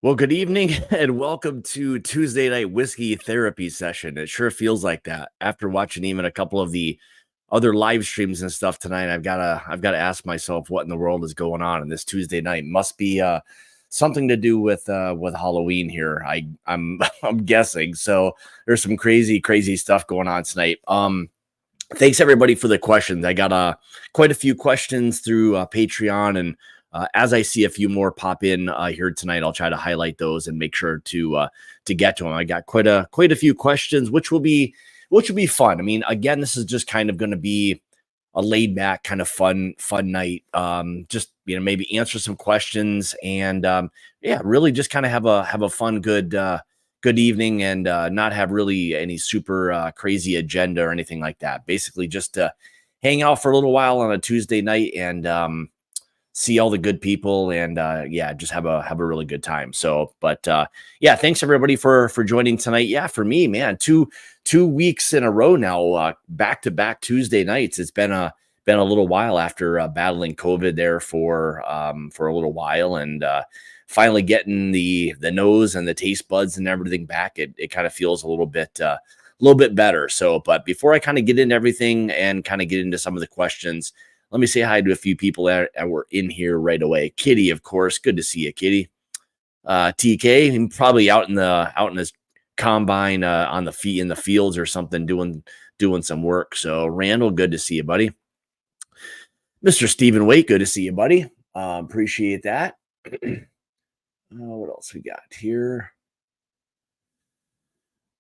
Well, good evening and welcome to Tuesday night whiskey therapy session. It sure feels like that after watching even a couple of the other live streams and stuff tonight. I've got to ask myself what in the world is going on this Tuesday night. Must be something to do with Halloween here. I'm I'm guessing. So there's some crazy stuff going on tonight. Thanks everybody for the questions. I got quite a few questions through Patreon, and as I see a few more pop in here tonight, I'll try to highlight those and make sure to get to them. I got quite a few questions, which will be fun. I mean, again, this is just kind of going to be a laid back kind of fun night. Just maybe answer some questions and yeah, really just kind of have a fun good evening and not have really any super crazy agenda or anything like that. Basically, just to hang out for a little while on a Tuesday night and see all the good people and yeah, just have a really good time. So, but yeah, thanks everybody for joining tonight. Yeah, for me, man, two weeks in a row now, back to back Tuesday nights. It's been a little while after battling COVID there for a little while and finally getting the nose and the taste buds and everything back. It kind of feels a little bit better. So, but before I kind of get into everything and kind of get into some of the questions, let me say hi to a few people that were in here right away. Kitty, of course, good to see you, Kitty. TK, probably out in his combine on the in the fields or something, doing some work. So Randall, good to see you, buddy. Mr. Stephen Waite, good to see you, buddy. Appreciate that. What else we got here?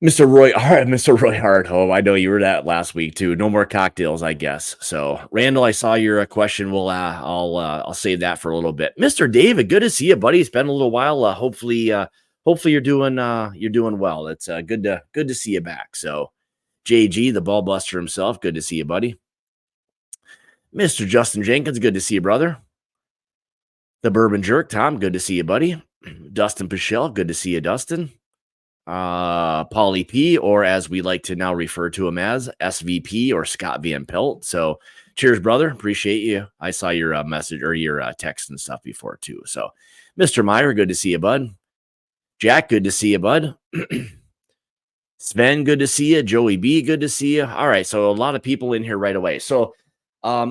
Mr. Roy Hardhome. I know you were that last week too. No more cocktails, I guess. So, Randall, I saw your question. I'll save that for a little bit. Mr. David, good to see you, buddy. It's been a little while. Hopefully you're doing well. It's good to see you back. So, JG, the ball buster himself, good to see you, buddy. Mr. Justin Jenkins, good to see you, brother. The Bourbon Jerk, Tom, good to see you, buddy. Dustin Pichelle, good to see you, Dustin. Paulie P, or as we like to now refer to him as SVP or Scott Van Pelt. So cheers, brother. Appreciate you. I saw your message or your text and stuff before too. So Mr. Meyer, good to see you, bud. Jack, good to see you, bud. Sven, good to see you. Joey B, good to see you. All right. So a lot of people in here right away. So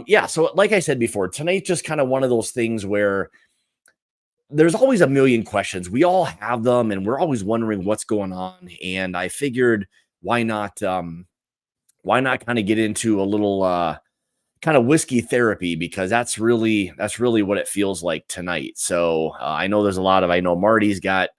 yeah, so like I said before, tonight's just kind of one of those things where there's always a million questions. We all have them and we're always wondering what's going on. And I figured why not kind of get into a little kind of whiskey therapy, because that's really what it feels like tonight. So I know I know Marty's got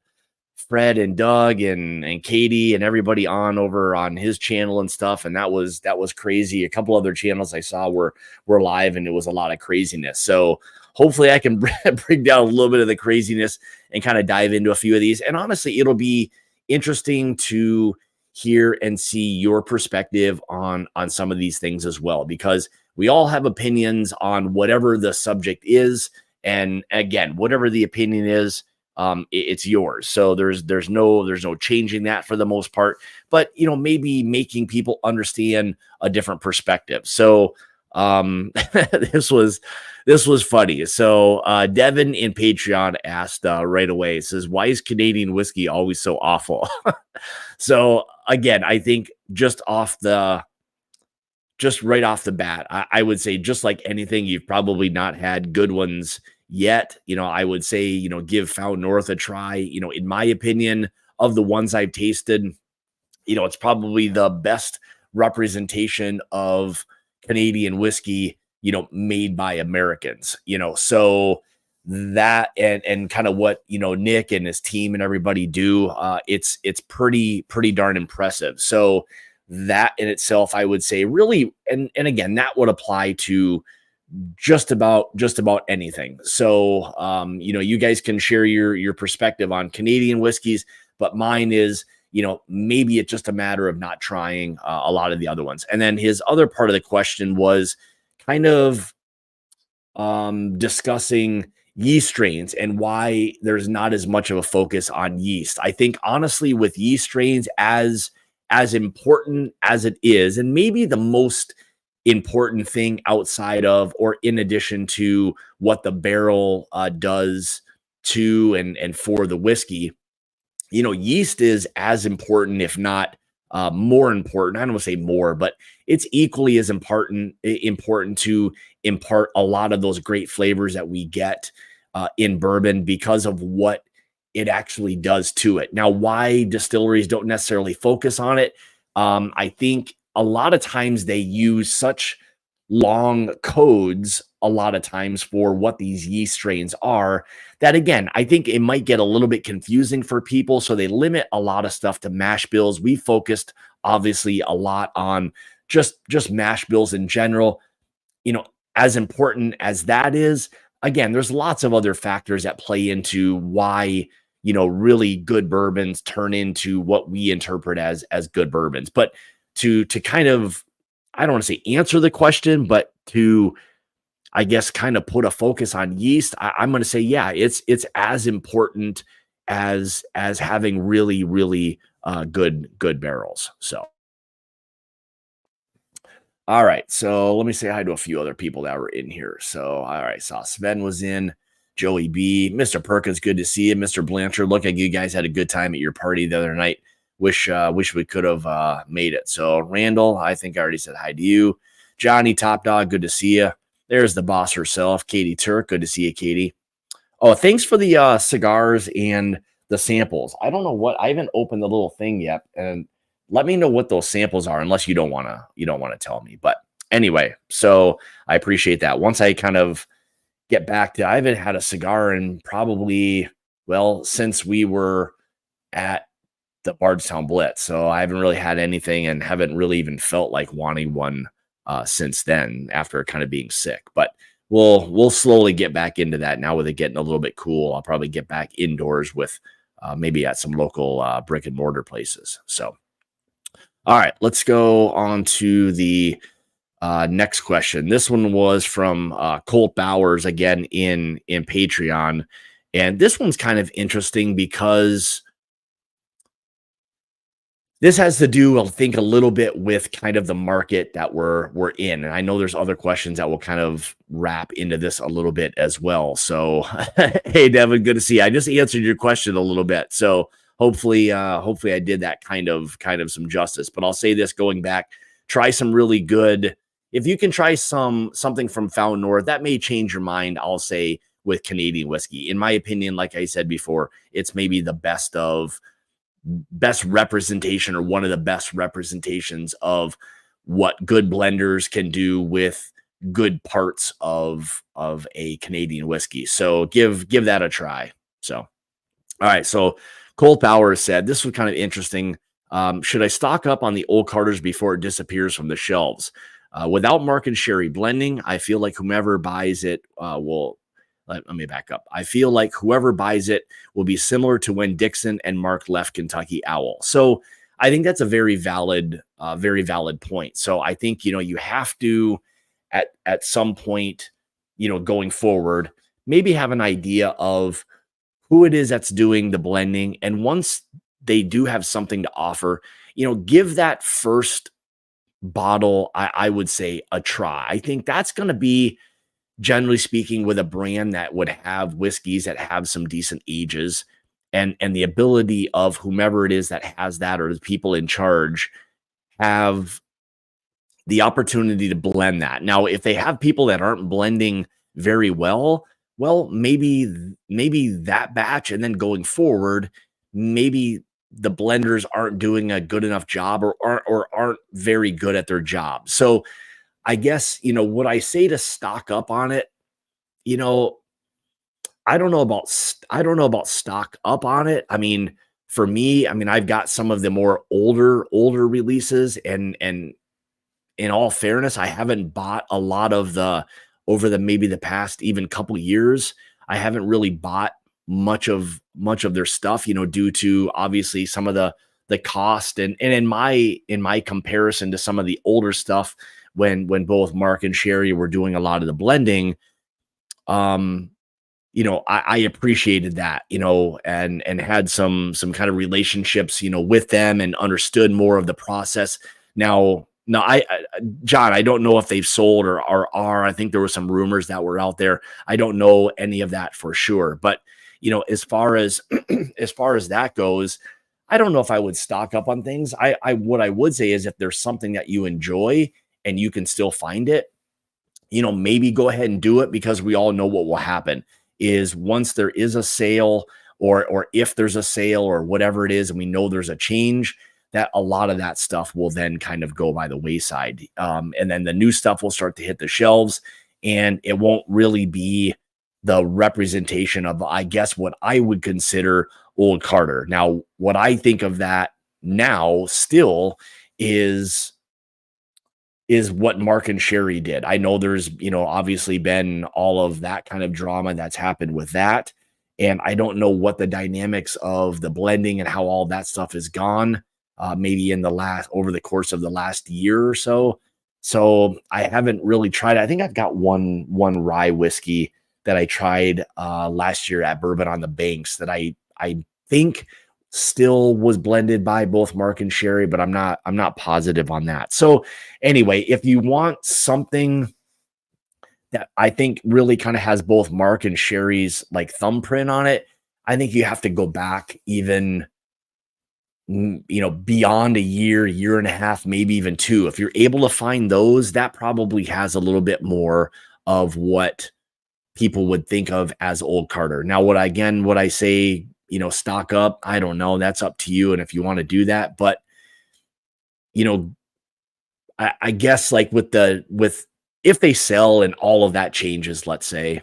Fred and Doug and Katie and everybody on over on his channel and stuff. And that was crazy. A couple other channels I saw were live and it was a lot of craziness. So hopefully I can bring down a little bit of the craziness and kind of dive into a few of these. And honestly, it'll be interesting to hear and see your perspective on some of these things as well, because we all have opinions on whatever the subject is. And again, whatever the opinion is, it's yours. So there's no changing that for the most part, but maybe making people understand a different perspective. So this was funny. So Devin in Patreon asked right away, says, why is Canadian whiskey always so awful? So again, I think just right off the bat, I would say, just like anything, you've probably not had good ones yet. I would say, give Found North a try. In my opinion, of the ones I've tasted, it's probably the best representation of Canadian whiskey, made by Americans, so that and kind of what, Nick and his team and everybody do, it's pretty darn impressive. So that in itself, I would say really, and again, that would apply to just about anything. So, you guys can share your perspective on Canadian whiskeys, but mine is, maybe it's just a matter of not trying a lot of the other ones. And then his other part of the question was kind of discussing yeast strains and why there's not as much of a focus on yeast. I think honestly, with yeast strains, as important as it is, and maybe the most important thing outside of or in addition to what the barrel does to and for the whiskey, yeast is as important, if not more important. I don't want to say more, but it's equally as important to impart a lot of those great flavors that we get in bourbon because of what it actually does to it. Now, why distilleries don't necessarily focus on it, I think a lot of times they use such long codes a lot of times for what these yeast strains are, that again, I think it might get a little bit confusing for people. So they limit a lot of stuff to mash bills. We focused obviously a lot on just mash bills in general. You know, as important as that is, again, there's lots of other factors that play into why, really good bourbons turn into what we interpret as good bourbons. But to kind of, I don't want to say answer the question, but to, I guess, kind of put a focus on yeast, I'm going to say, yeah, it's as important as having really, really good barrels. So, all right. So let me say hi to a few other people that were in here. So, all right. Saw Sven was in, Joey B, Mr. Perkins, good to see you. Mr. Blanchard, look like you guys had a good time at your party the other night. Wish we could have made it. So Randall, I think I already said hi to you. Johnny Top Dog, good to see you. There's the boss herself, Katie Turk. Good to see you, Katie. Oh, thanks for the cigars and the samples. I don't know what, I haven't opened the little thing yet, and let me know what those samples are, unless you don't want to tell me. But anyway, so I appreciate that. Once I kind of get back to, I haven't had a cigar in probably, well, since we were at the Bardstown Blitz. So I haven't really had anything and haven't really even felt like wanting one since then, after kind of being sick. But we'll slowly get back into that now with it getting a little bit cool. I'll probably get back indoors with maybe at some local brick and mortar places. So, all right, let's go on to the next question. This one was from Colt Bowers, again in Patreon. And this one's kind of interesting because this has to do, I think, a little bit with kind of the market that we're in. And I know there's other questions that will kind of wrap into this a little bit as well. So, hey, Devin, good to see you. I just answered your question a little bit. So hopefully I did that kind of some justice. But I'll say this, going back, try some really good. If you can try something from Fountain North, that may change your mind, I'll say, with Canadian whiskey. In my opinion, like I said before, it's maybe the best representation, or one of the best representations of what good blenders can do with good parts of a Canadian whiskey. So give that a try. So, all right. So Cole Powers said, this was kind of interesting. Should I stock up on the old Carters before it disappears from the shelves? Without Mark and Sherry blending, I feel like whomever buys it will. Let me back up. I feel like whoever buys it will be similar to when Dixon and Mark left Kentucky Owl. So I think that's a very valid point. So I think, you have to, at some point, going forward, maybe have an idea of who it is that's doing the blending. And once they do have something to offer, give that first bottle, I would say, a try. I think that's going to be, generally speaking, with a brand that would have whiskeys that have some decent ages, and the ability of whomever it is that has that, or the people in charge, have the opportunity to blend that. Now, if they have people that aren't blending very well, maybe that batch, and then going forward, maybe the blenders aren't doing a good enough job, or aren't very good at their job. So I guess, would I say to stock up on it? I don't know about stock up on it. I mean, for me, I've got some of the more older releases, and in all fairness, I haven't bought a lot of over the past even couple years. I haven't really bought much of their stuff, due to obviously some of the cost, and in my comparison to some of the older stuff, when both Mark and Sherry were doing a lot of the blending, I appreciated that, and had some kind of relationships, with them, and understood more of the process. Now, John, I don't know if they've sold or are. I think there were some rumors that were out there. I don't know any of that for sure, but as far as as far as that goes, I don't know if I would stock up on things. I what I would say is if there's something that you enjoy and you can still find it, maybe go ahead and do it, because we all know what will happen is once there is a sale, or if there's a sale or whatever it is, and we know there's a change, that a lot of that stuff will then kind of go by the wayside. And then the new stuff will start to hit the shelves, and it won't really be the representation of, I guess, what I would consider old Carter. Now, what I think of that now still is what Mark and Sherry did. I know there's, obviously been all of that kind of drama that's happened with that. And I don't know what the dynamics of the blending and how all that stuff is gone, maybe over the course of the last year or so. So I haven't really tried. I think I've got one rye whiskey that I tried last year at Bourbon on the Banks that I think still was blended by both Mark and Sherry, but I'm not positive on that. So anyway, if you want something that I think really kind of has both Mark and Sherry's like thumbprint on it, I think you have to go back even beyond a year and a half, maybe even 2. If you're able to find those, that probably has a little bit more of what people would think of as old Carter. Now, would I say, stock up? I don't know. That's up to you. And if you want to do that, but I guess like if they sell and all of that changes, let's say,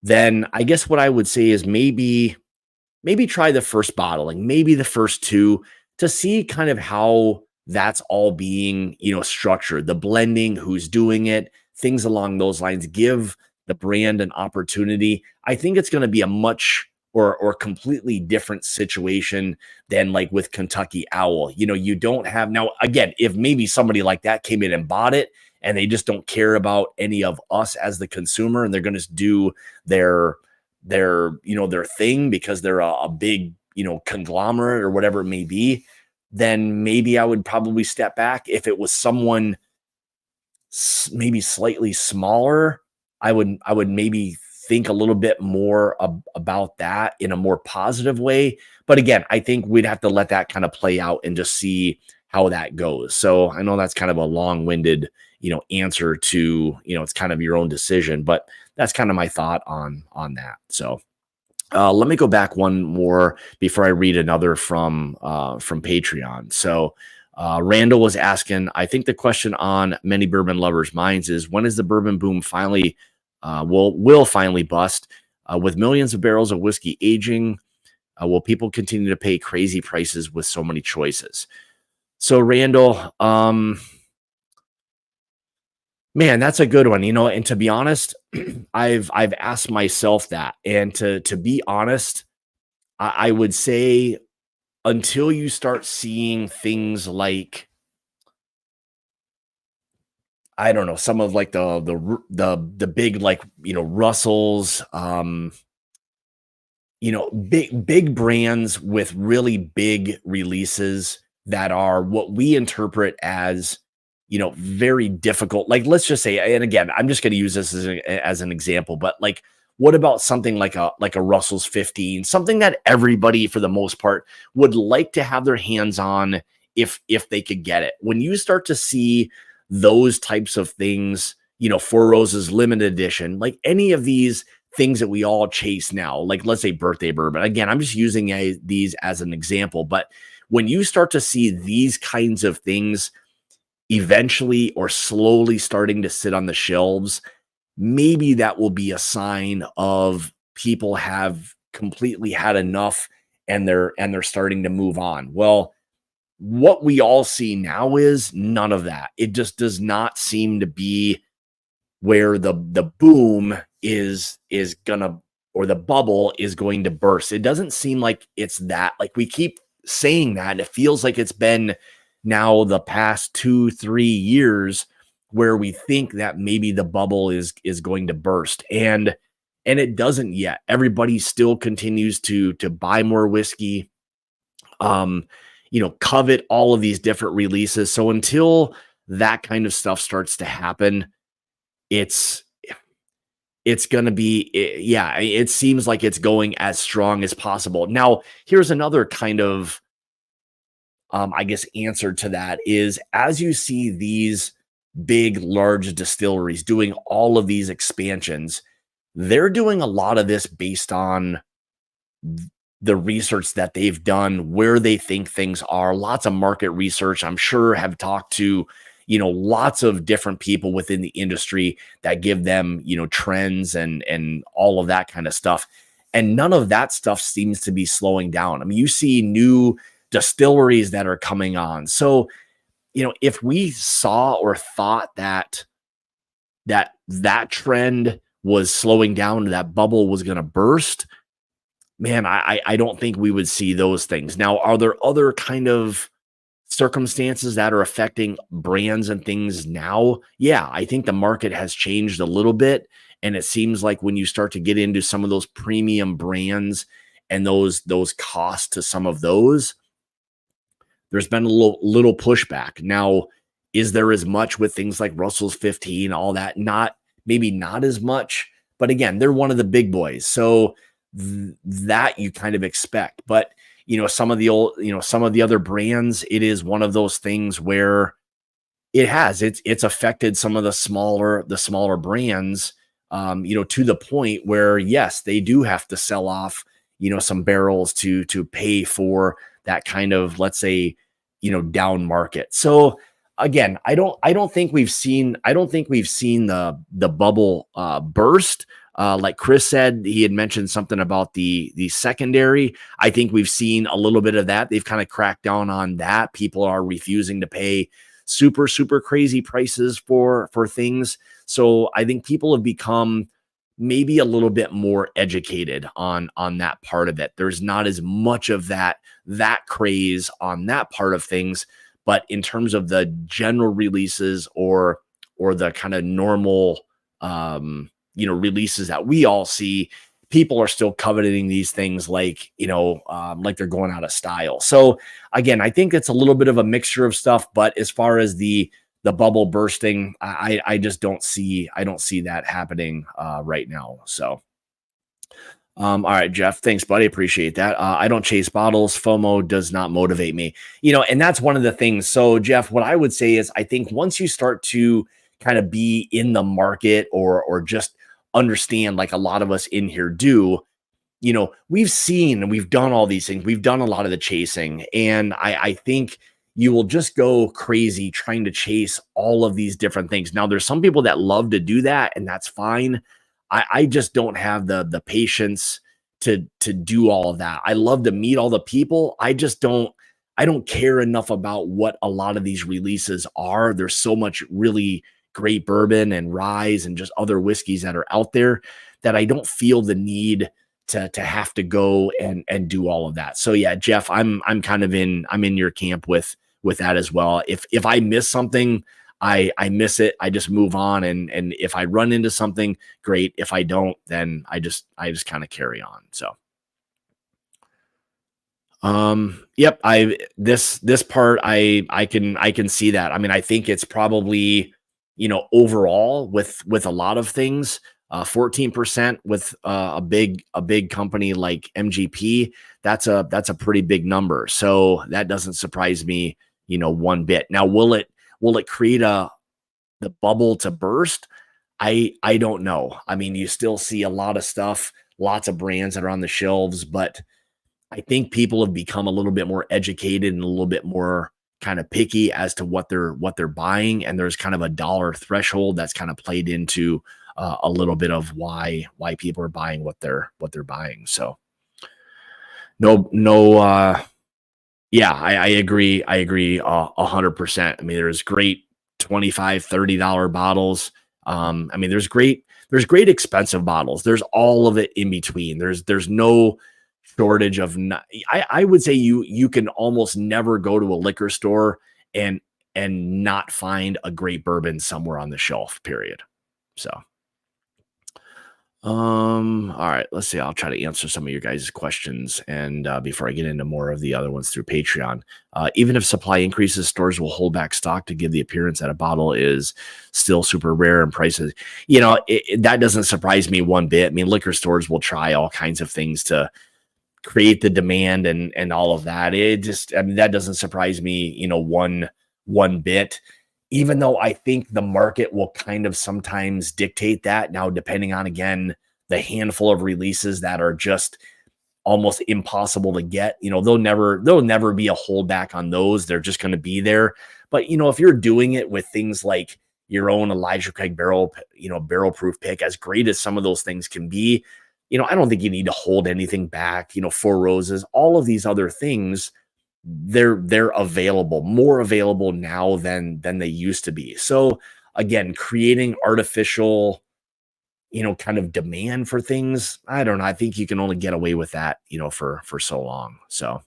then I guess what I would say is maybe try the first bottling, maybe the first 2, to see kind of how that's all being, structured, the blending, who's doing it, things along those lines. Give the brand an opportunity. I think it's going to be a much or completely different situation than like with Kentucky Owl. You don't have, now again, if maybe somebody like that came in and bought it and they just don't care about any of us as the consumer, and they're going to do their thing because they're a big, conglomerate or whatever it may be, then maybe I would probably step back. If it was someone maybe slightly smaller, I would maybe think a little bit more about that in a more positive way. But again, I think we'd have to let that kind of play out and just see how that goes. So I know that's kind of a long-winded, answer to, it's kind of your own decision, but that's kind of my thought on that. So let me go back one more before I read another from Patreon. So Randall was asking, I think the question on many bourbon lovers' minds is, when is the bourbon boom finally will finally bust? With millions of barrels of whiskey aging, will people continue to pay crazy prices with so many choices? So Randall, man, that's a good one. And to be honest, I've asked myself that, and to be honest, I would say until you start seeing things like, I don't know, some of like the big, like, Russells, big brands with really big releases that are what we interpret as, very difficult. Like, let's just say, and again, I'm just going to use this as an example, but like, what about something like a Russell's 15, something that everybody for the most part would like to have their hands on if they could get it? When you start to see those types of things, Four Roses limited edition, like any of these things that we all chase now, like let's say birthday bourbon. Again, I'm just using these as an example, but when you start to see these kinds of things eventually or slowly starting to sit on the shelves, maybe that will be a sign of people have completely had enough, and they're starting to move on. Well, what we all see now is none of that. It just does not seem to be where the boom is gonna, or the bubble is going to burst. It doesn't seem like it's that. Like, we keep saying that, and it feels like it's been now the past 2-3 years where we think that maybe the bubble is going to burst, and it doesn't yet. Everybody still continues to buy more whiskey, covet all of these different releases. So until that kind of stuff starts to happen, it's it's going to be, yeah, it seems like it's going as strong as possible. Now, here's another kind of, I guess, answer to that is as you see these big, large distilleries doing all of these expansions, they're doing a lot of this based on the research that they've done, where they think things are, lots of market research. I'm sure have talked to, lots of different people within the industry that give them, trends and all of that kind of stuff. And none of that stuff seems to be slowing down. I mean, you see new distilleries that are coming on. So, if we saw or thought that trend was slowing down, that bubble was going to burst, man, I don't think we would see those things. Now, are there other kind of circumstances that are affecting brands and things now? Yeah, I think the market has changed a little bit, and it seems like when you start to get into some of those premium brands and those costs to some of those, there's been a little pushback. Now, is there as much with things like Russell's 15, all that? Maybe not as much, but again, they're one of the big boys. So that you kind of expect. But some of the other brands, it is one of those things where it's affected some of the smaller brands, to the point where yes, they do have to sell off, some barrels to pay for that kind of, let's say, down market. So again, I don't think we've seen the bubble burst. Like Chris said, he had mentioned something about the secondary. I think we've seen a little bit of that. They've kind of cracked down on that. People are refusing to pay super, super crazy prices for things. So I think people have become maybe a little bit more educated on that part of it. There's not as much of that craze on that part of things, but in terms of the general releases or the kind of normal releases that we all see, people are still coveting these things like they're going out of style. So again, I think it's a little bit of a mixture of stuff, but as far as the bubble bursting, I just don't see that happening right now. So all right, Jeff, thanks, buddy. Appreciate that. I don't chase bottles. FOMO does not motivate me. And that's one of the things. So Jeff, what I would say is I think once you start to kind of be in the market or just understand, like a lot of us in here do, we've seen and we've done all these things. We've done a lot of the chasing, and I think you will just go crazy trying to chase all of these different things. Now, there's some people that love to do that, and that's fine. I just don't have the patience to do all of that. I love to meet all the people. I don't care enough about what a lot of these releases are. There's so much really great bourbon and rye and just other whiskeys that are out there that I don't feel the need to have to go and do all of that. So yeah, Jeff, I'm in your camp with that as well. If I miss something, I miss it. I just move on. And if I run into something, great. If I don't, then I just kind of carry on. So, yep. This part, I can see that. I mean, I think it's probably, overall with a lot of things, 14% with a big company like MGP, that's a pretty big number. So that doesn't surprise me, one bit. Now, will it create the bubble to burst? I don't know. I mean, you still see a lot of stuff, lots of brands that are on the shelves, but I think people have become a little bit more educated and a little bit more kind of picky as to what they're buying. And there's kind of a dollar threshold that's kind of played into a little bit of why people are buying what they're buying. So yeah, I agree. I agree 100%. I mean, there's great $25, $30 bottles. I mean, there's great expensive bottles. There's all of it in between. There's no shortage of. I would say you can almost never go to a liquor store and not find a great bourbon somewhere on the shelf. Period. So. All right, let's see. I'll try to answer some of your guys' questions, and before I get into more of the other ones through Patreon, even if supply increases, stores will hold back stock to give the appearance that a bottle is still super rare and prices. That doesn't surprise me one bit. I mean, liquor stores will try all kinds of things to create the demand and all of that. It just, I mean, that doesn't surprise me, one bit. Even though I think the market will kind of sometimes dictate that now, depending on again the handful of releases that are just almost impossible to get. There'll never be a holdback on those. They're just going to be there. But if you're doing it with things like your own Elijah Craig barrel proof pick, as great as some of those things can be, I don't think you need to hold anything back. Four Roses, all of these other things, they're available, more available now than they used to be. So again, creating artificial kind of demand for things. I don't know. I think you can only get away with that, for so long. So,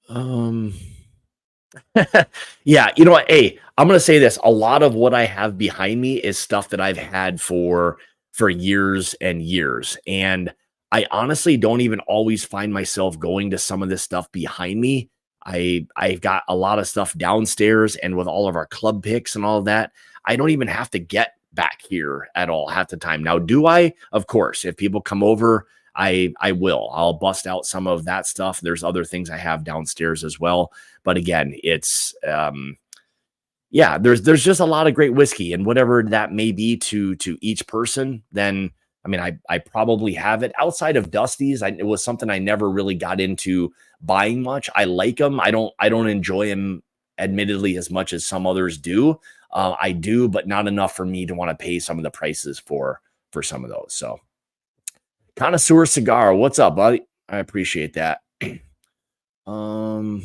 um, yeah, you know what? Hey, I'm gonna say this. A lot of what I have behind me is stuff that I've had for years and years. And I honestly don't even always find myself going to some of this stuff behind me. I've got a lot of stuff downstairs, and with all of our club picks and all of that, I don't even have to get back here at all half the time. Now, do I? Of course, if people come over, I will. I'll bust out some of that stuff. There's other things I have downstairs as well, but again, it's yeah, there's just a lot of great whiskey, and whatever that may be to each person, then I mean, I probably have it outside of Dusty's. It was something I never really got into buying much. I like them. I don't enjoy them admittedly as much as some others do. I do, but not enough for me to want to pay some of the prices for some of those. So, Connoisseur Cigar, what's up, buddy? I appreciate that. Um,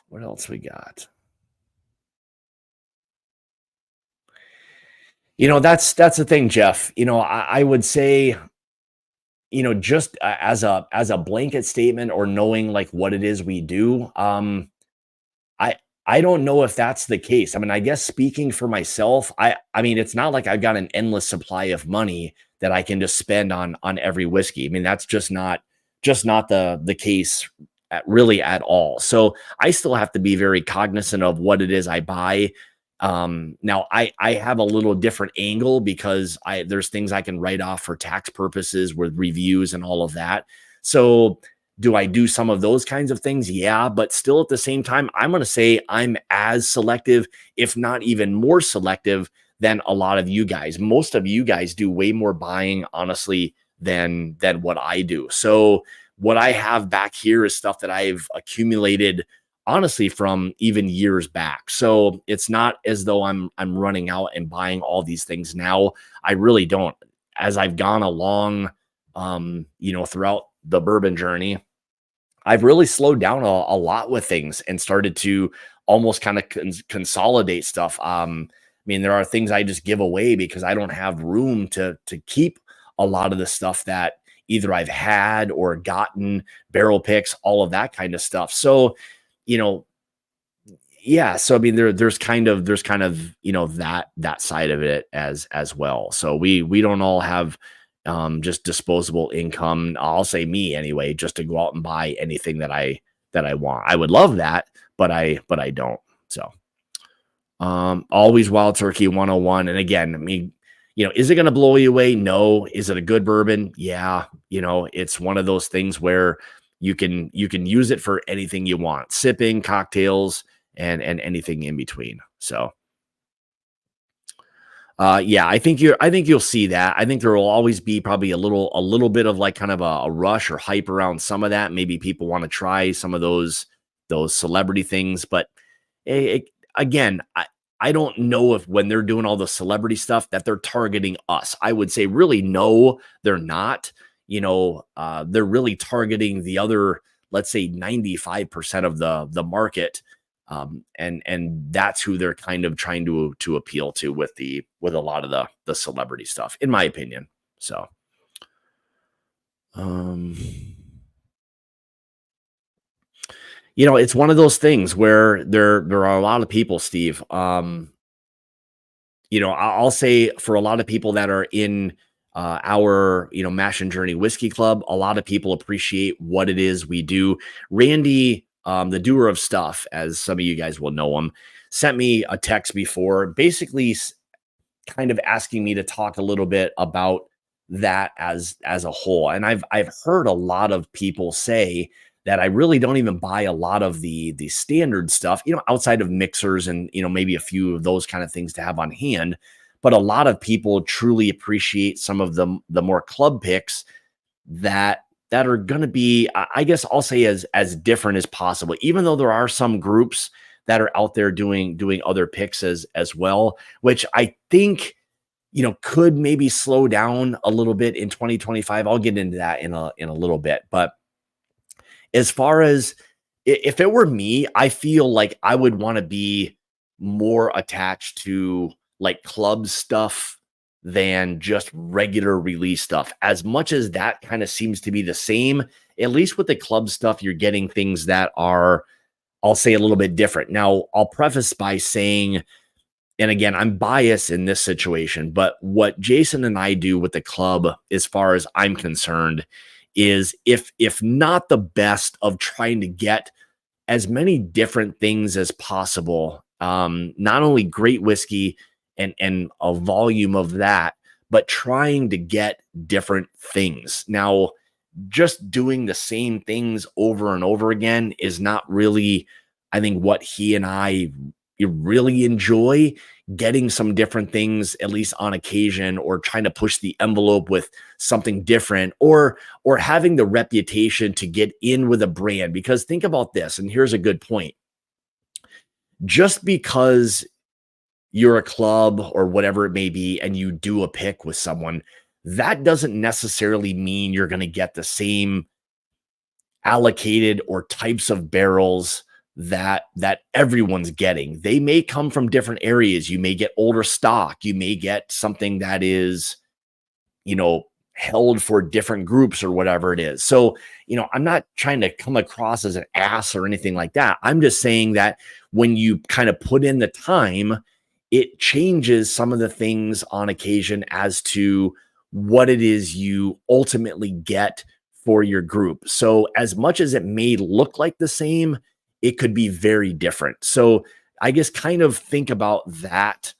what else we got? That's the thing, Jeff. I would say, just as a blanket statement or knowing like what it is we do, I I don't know if that's the case. I mean, I guess speaking for myself, I mean, it's not like I've got an endless supply of money that I can just spend on every whiskey. I mean, that's just not the case really at all. So I still have to be very cognizant of what it is I buy. Now I have a little different angle because there's things I can write off for tax purposes with reviews and all of that. So do I do some of those kinds of things? Yeah, but still at the same time, I'm going to say I'm as selective, if not even more selective than a lot of you guys. Most of you guys do way more buying, honestly, than what I do. So what I have back here is stuff that I've accumulated honestly from even years back. So it's not as though I'm running out and buying all these things now. I really don't. As I've gone along throughout the bourbon journey, I've really slowed down a lot with things and started to almost kind of consolidate stuff. I mean, there are things I just give away because I don't have room to keep a lot of the stuff that either I've had or gotten, barrel picks, all of that kind of stuff. So, you know, yeah. So I mean, there's kind of that side of it as well. So we don't all have just disposable income. I'll say me anyway, just to go out and buy anything that I want. I would love that, but I don't. So always Wild Turkey 101. And again, I mean, is it going to blow you away? No. Is it a good bourbon? Yeah. It's one of those things where you can use it for anything you want, sipping, cocktails, and anything in between. So yeah, I think you'll see that. I think there will always be probably a little bit of like kind of a rush or hype around some of that. Maybe people want to try some of those celebrity things, but it, again, I don't know if when they're doing all the celebrity stuff that they're targeting us. I would say really no, they're not. They're really targeting the other, let's say 95% of the market, and that's who they're kind of trying to appeal to with a lot of the celebrity stuff, in my opinion. So, um, it's one of those things where there are a lot of people, Steve. I'll say for a lot of people that are in our, Mash and Journey Whiskey Club, a lot of people appreciate what it is we do. Randy, the doer of stuff, as some of you guys will know him, sent me a text before, basically kind of asking me to talk a little bit about that as a whole. And I've heard a lot of people say that I really don't even buy a lot of the standard stuff, outside of mixers and maybe a few of those kind of things to have on hand. But a lot of people truly appreciate some of the more club picks that are going to be, I guess I'll say, as different as possible. Even though there are some groups that are out there doing other picks as well, which I think could maybe slow down a little bit in 2025. I'll get into that in a little bit. But as far as if it were me, I feel like I would want to be more attached to like club stuff than just regular release stuff. As much as that kind of seems to be the same, at least with the club stuff, you're getting things that are, I'll say, a little bit different. Now, I'll preface by saying, and again, I'm biased in this situation, but what Jason and I do with the club, as far as I'm concerned, is if not the best of trying to get as many different things as possible. Not only great whiskey and a volume of that, but trying to get different things. Now, just doing the same things over and over again is not really, I think, what he and I really enjoy. Getting some different things, at least on occasion, or trying to push the envelope with something different, or having the reputation to get in with a brand. Because think about this, and here's a good point. Just because you're a club or whatever it may be, and you do a pick with someone, that doesn't necessarily mean you're going to get the same allocated or types of barrels that everyone's getting. They may come from different areas. You may get older stock. You may get something that is, held for different groups or whatever it is. So, I'm not trying to come across as an ass or anything like that. I'm just saying that when you kind of put in the time, it changes some of the things on occasion as to what it is you ultimately get for your group. So as much as it may look like the same, it could be very different. So I guess kind of think about that,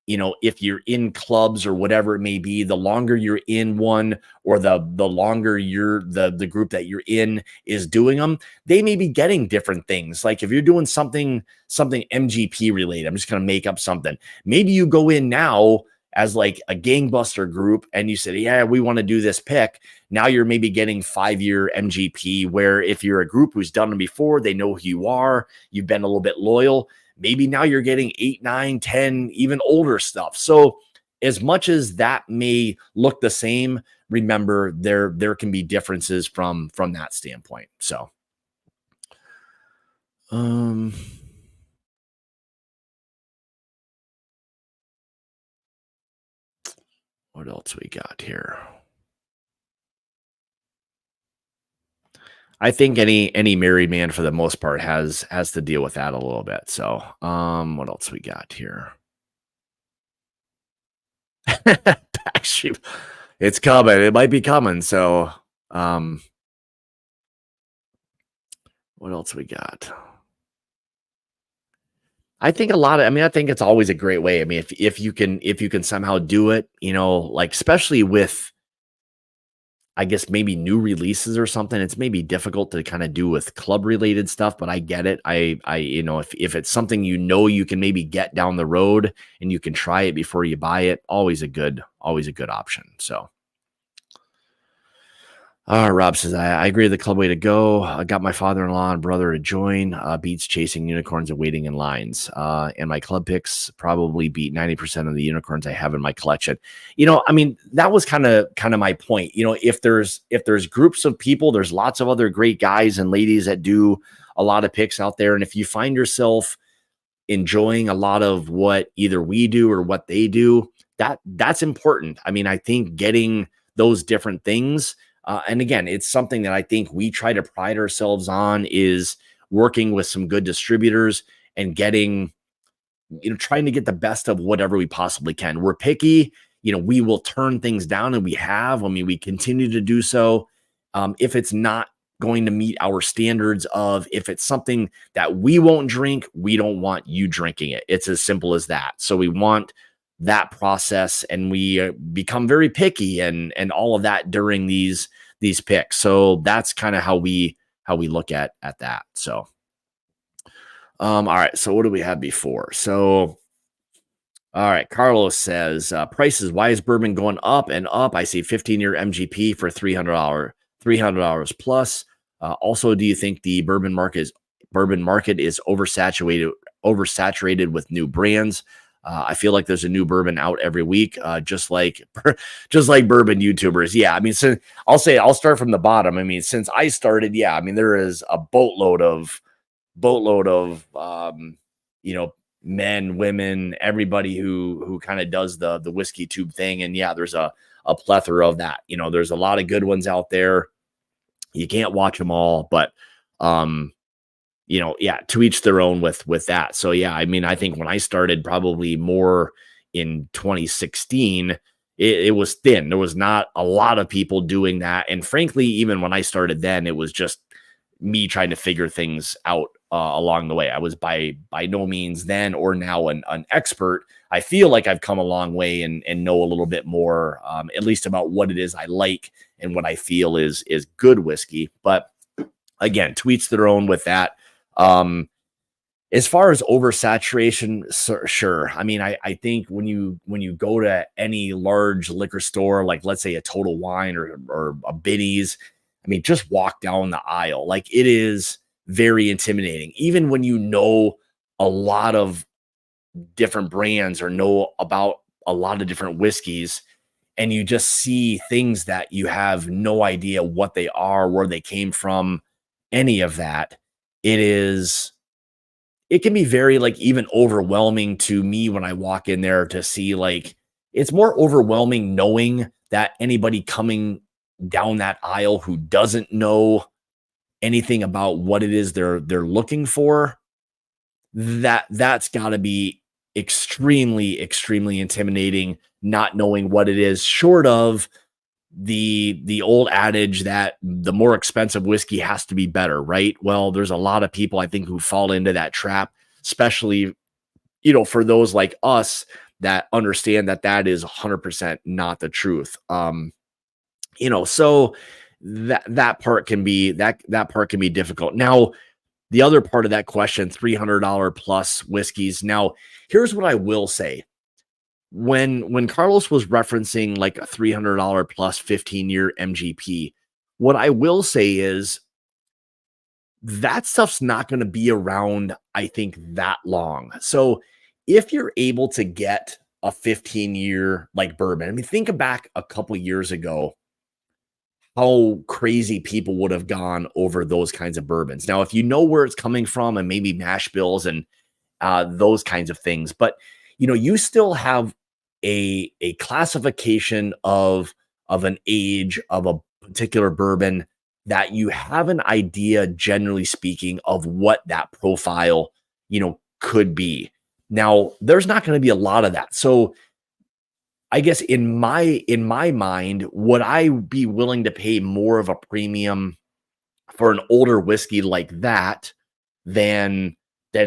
if you're in clubs or whatever it may be, the longer you're in one, or the longer the group that you're in is doing them, they may be getting different things. Like if you're doing something MGP related, I'm just going to make up something. Maybe you go in now as like a gangbuster group and you say, yeah, we want to do this pick. Now you're maybe getting 5-year MGP, where if you're a group who's done them before, they know who you are, you've been a little bit loyal. Maybe now you're getting 8, 9, 10, even older stuff. So as much as that may look the same, remember there can be differences from that standpoint. So, what else we got here? I think any married man for the most part has to deal with that a little bit. So, what else we got here? Backstreet, it's coming. It might be coming. So, what else we got? I think I think it's always a great way. I mean, if you can somehow do it, like especially with, I guess, maybe new releases or something, it's maybe difficult to kind of do with club related stuff, but I get it. If it's something you can maybe get down the road and you can try it before you buy it, always a good option. So. Rob says, I agree with the club way to go. I got my father-in-law and brother to join. Beats chasing unicorns and waiting in lines. And my club picks probably beat 90% of the unicorns I have in my collection. I mean, that was kind of my point. If there's groups of people, there's lots of other great guys and ladies that do a lot of picks out there. And if you find yourself enjoying a lot of what either we do or what they do, that's important. I mean, I think getting those different things, and again, it's something that I think we try to pride ourselves on, is working with some good distributors and getting trying to get the best of whatever we possibly can. We're picky. We will turn things down, and we have. I mean, we continue to do so. If it's not going to meet our standards of, if it's something that we won't drink, we don't want you drinking it. It's as simple as that. So we want that process, and we become very picky and all of that during these picks. So that's kind of how we look at that. So all right. So what do we have before? So all right, Carlos says, prices, why is bourbon going up and up? I see 15-year MGP for $300 plus. Also, do you think the bourbon market is oversaturated with new brands? I feel like there's a new bourbon out every week, just like bourbon YouTubers. Yeah, I mean, so I'll start from the bottom. I mean, since I started, yeah, I mean, there is a boatload of men, women, everybody who kind of does the whiskey tube thing. And yeah, there's a plethora of that. There's a lot of good ones out there. You can't watch them all, but yeah, to each their own with that. So yeah, I mean, I think when I started probably more in 2016, it was thin. There was not a lot of people doing that. And frankly, even when I started then, it was just me trying to figure things out along the way. I was by no means then or now an expert. I feel like I've come a long way and know a little bit more, at least about what it is I like and what I feel is good whiskey. But again, to each their own with that. As far as oversaturation, sure. I mean, I think when you go to any large liquor store, like let's say a Total Wine or a Binny's, I mean, just walk down the aisle. Like, it is very intimidating. Even when you know a lot of different brands or know about a lot of different whiskeys, and you just see things that you have no idea what they are, where they came from, any of that, it can be very, like, even overwhelming to me when I walk in there to see, like, it's more overwhelming knowing that anybody coming down that aisle who doesn't know anything about what it is they're looking for, that's got to be extremely, extremely intimidating, not knowing what it is, short of the old adage that the more expensive whiskey has to be better, right? Well, there's a lot of people, I think, who fall into that trap, especially, for those like us that understand that is 100% not the truth. So that part can be difficult. Now, the other part of that question, $300 plus whiskeys. Now, here's what I will say. When Carlos was referencing like a $300 plus 15-year MGP, what I will say is that stuff's not going to be around, I think, that long. So if you're able to get a 15-year like bourbon, I mean, think back a couple years ago, how crazy people would have gone over those kinds of bourbons. Now, if you know where it's coming from and maybe mash bills and those kinds of things, but you still have a classification of an age of a particular bourbon that you have an idea, generally speaking, of what that profile, could be. Now, there's not going to be a lot of that. So I guess in my mind, would I be willing to pay more of a premium for an older whiskey like that than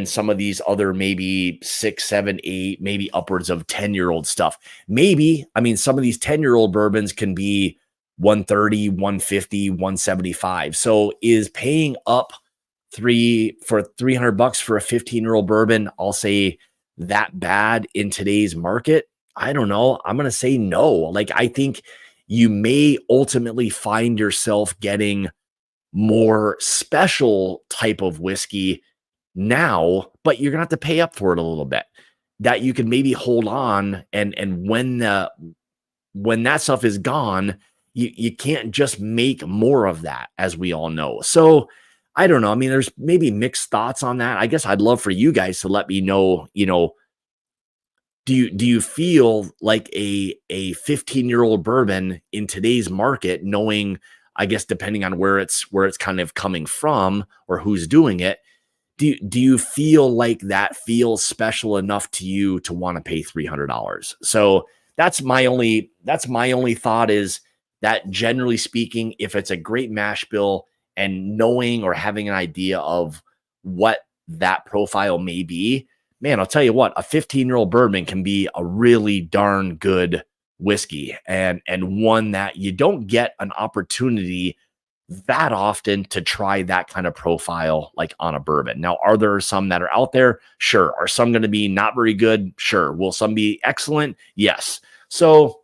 some of these other maybe 6, 7, 8, maybe upwards of 10-year-old stuff? Maybe. I mean, some of these 10-year-old bourbons can be 130, 150, 175. So is paying up $300 for a 15-year-old bourbon, I'll say, that bad in today's market? I don't know. I'm going to say no. Like, I think you may ultimately find yourself getting more special type of whiskey now, but you're going to have to pay up for it a little bit, that you can maybe hold on. And when that stuff is gone, you can't just make more of that, as we all know. So I don't know. I mean, there's maybe mixed thoughts on that. I guess I'd love for you guys to let me know, do you feel like a 15-year-old bourbon in today's market, knowing, I guess, depending on where it's kind of coming from or who's doing it, do you feel like that feels special enough to you to want to pay $300? So that's my only thought is that generally speaking, if it's a great mash bill and knowing or having an idea of what that profile may be, man, I'll tell you what, a 15-year-old bourbon can be a really darn good whiskey and one that you don't get an opportunity that often to try that kind of profile like on a bourbon. Now, are there some that are out there? Sure. Are some going to be not very good? Sure. Will some be excellent? Yes. So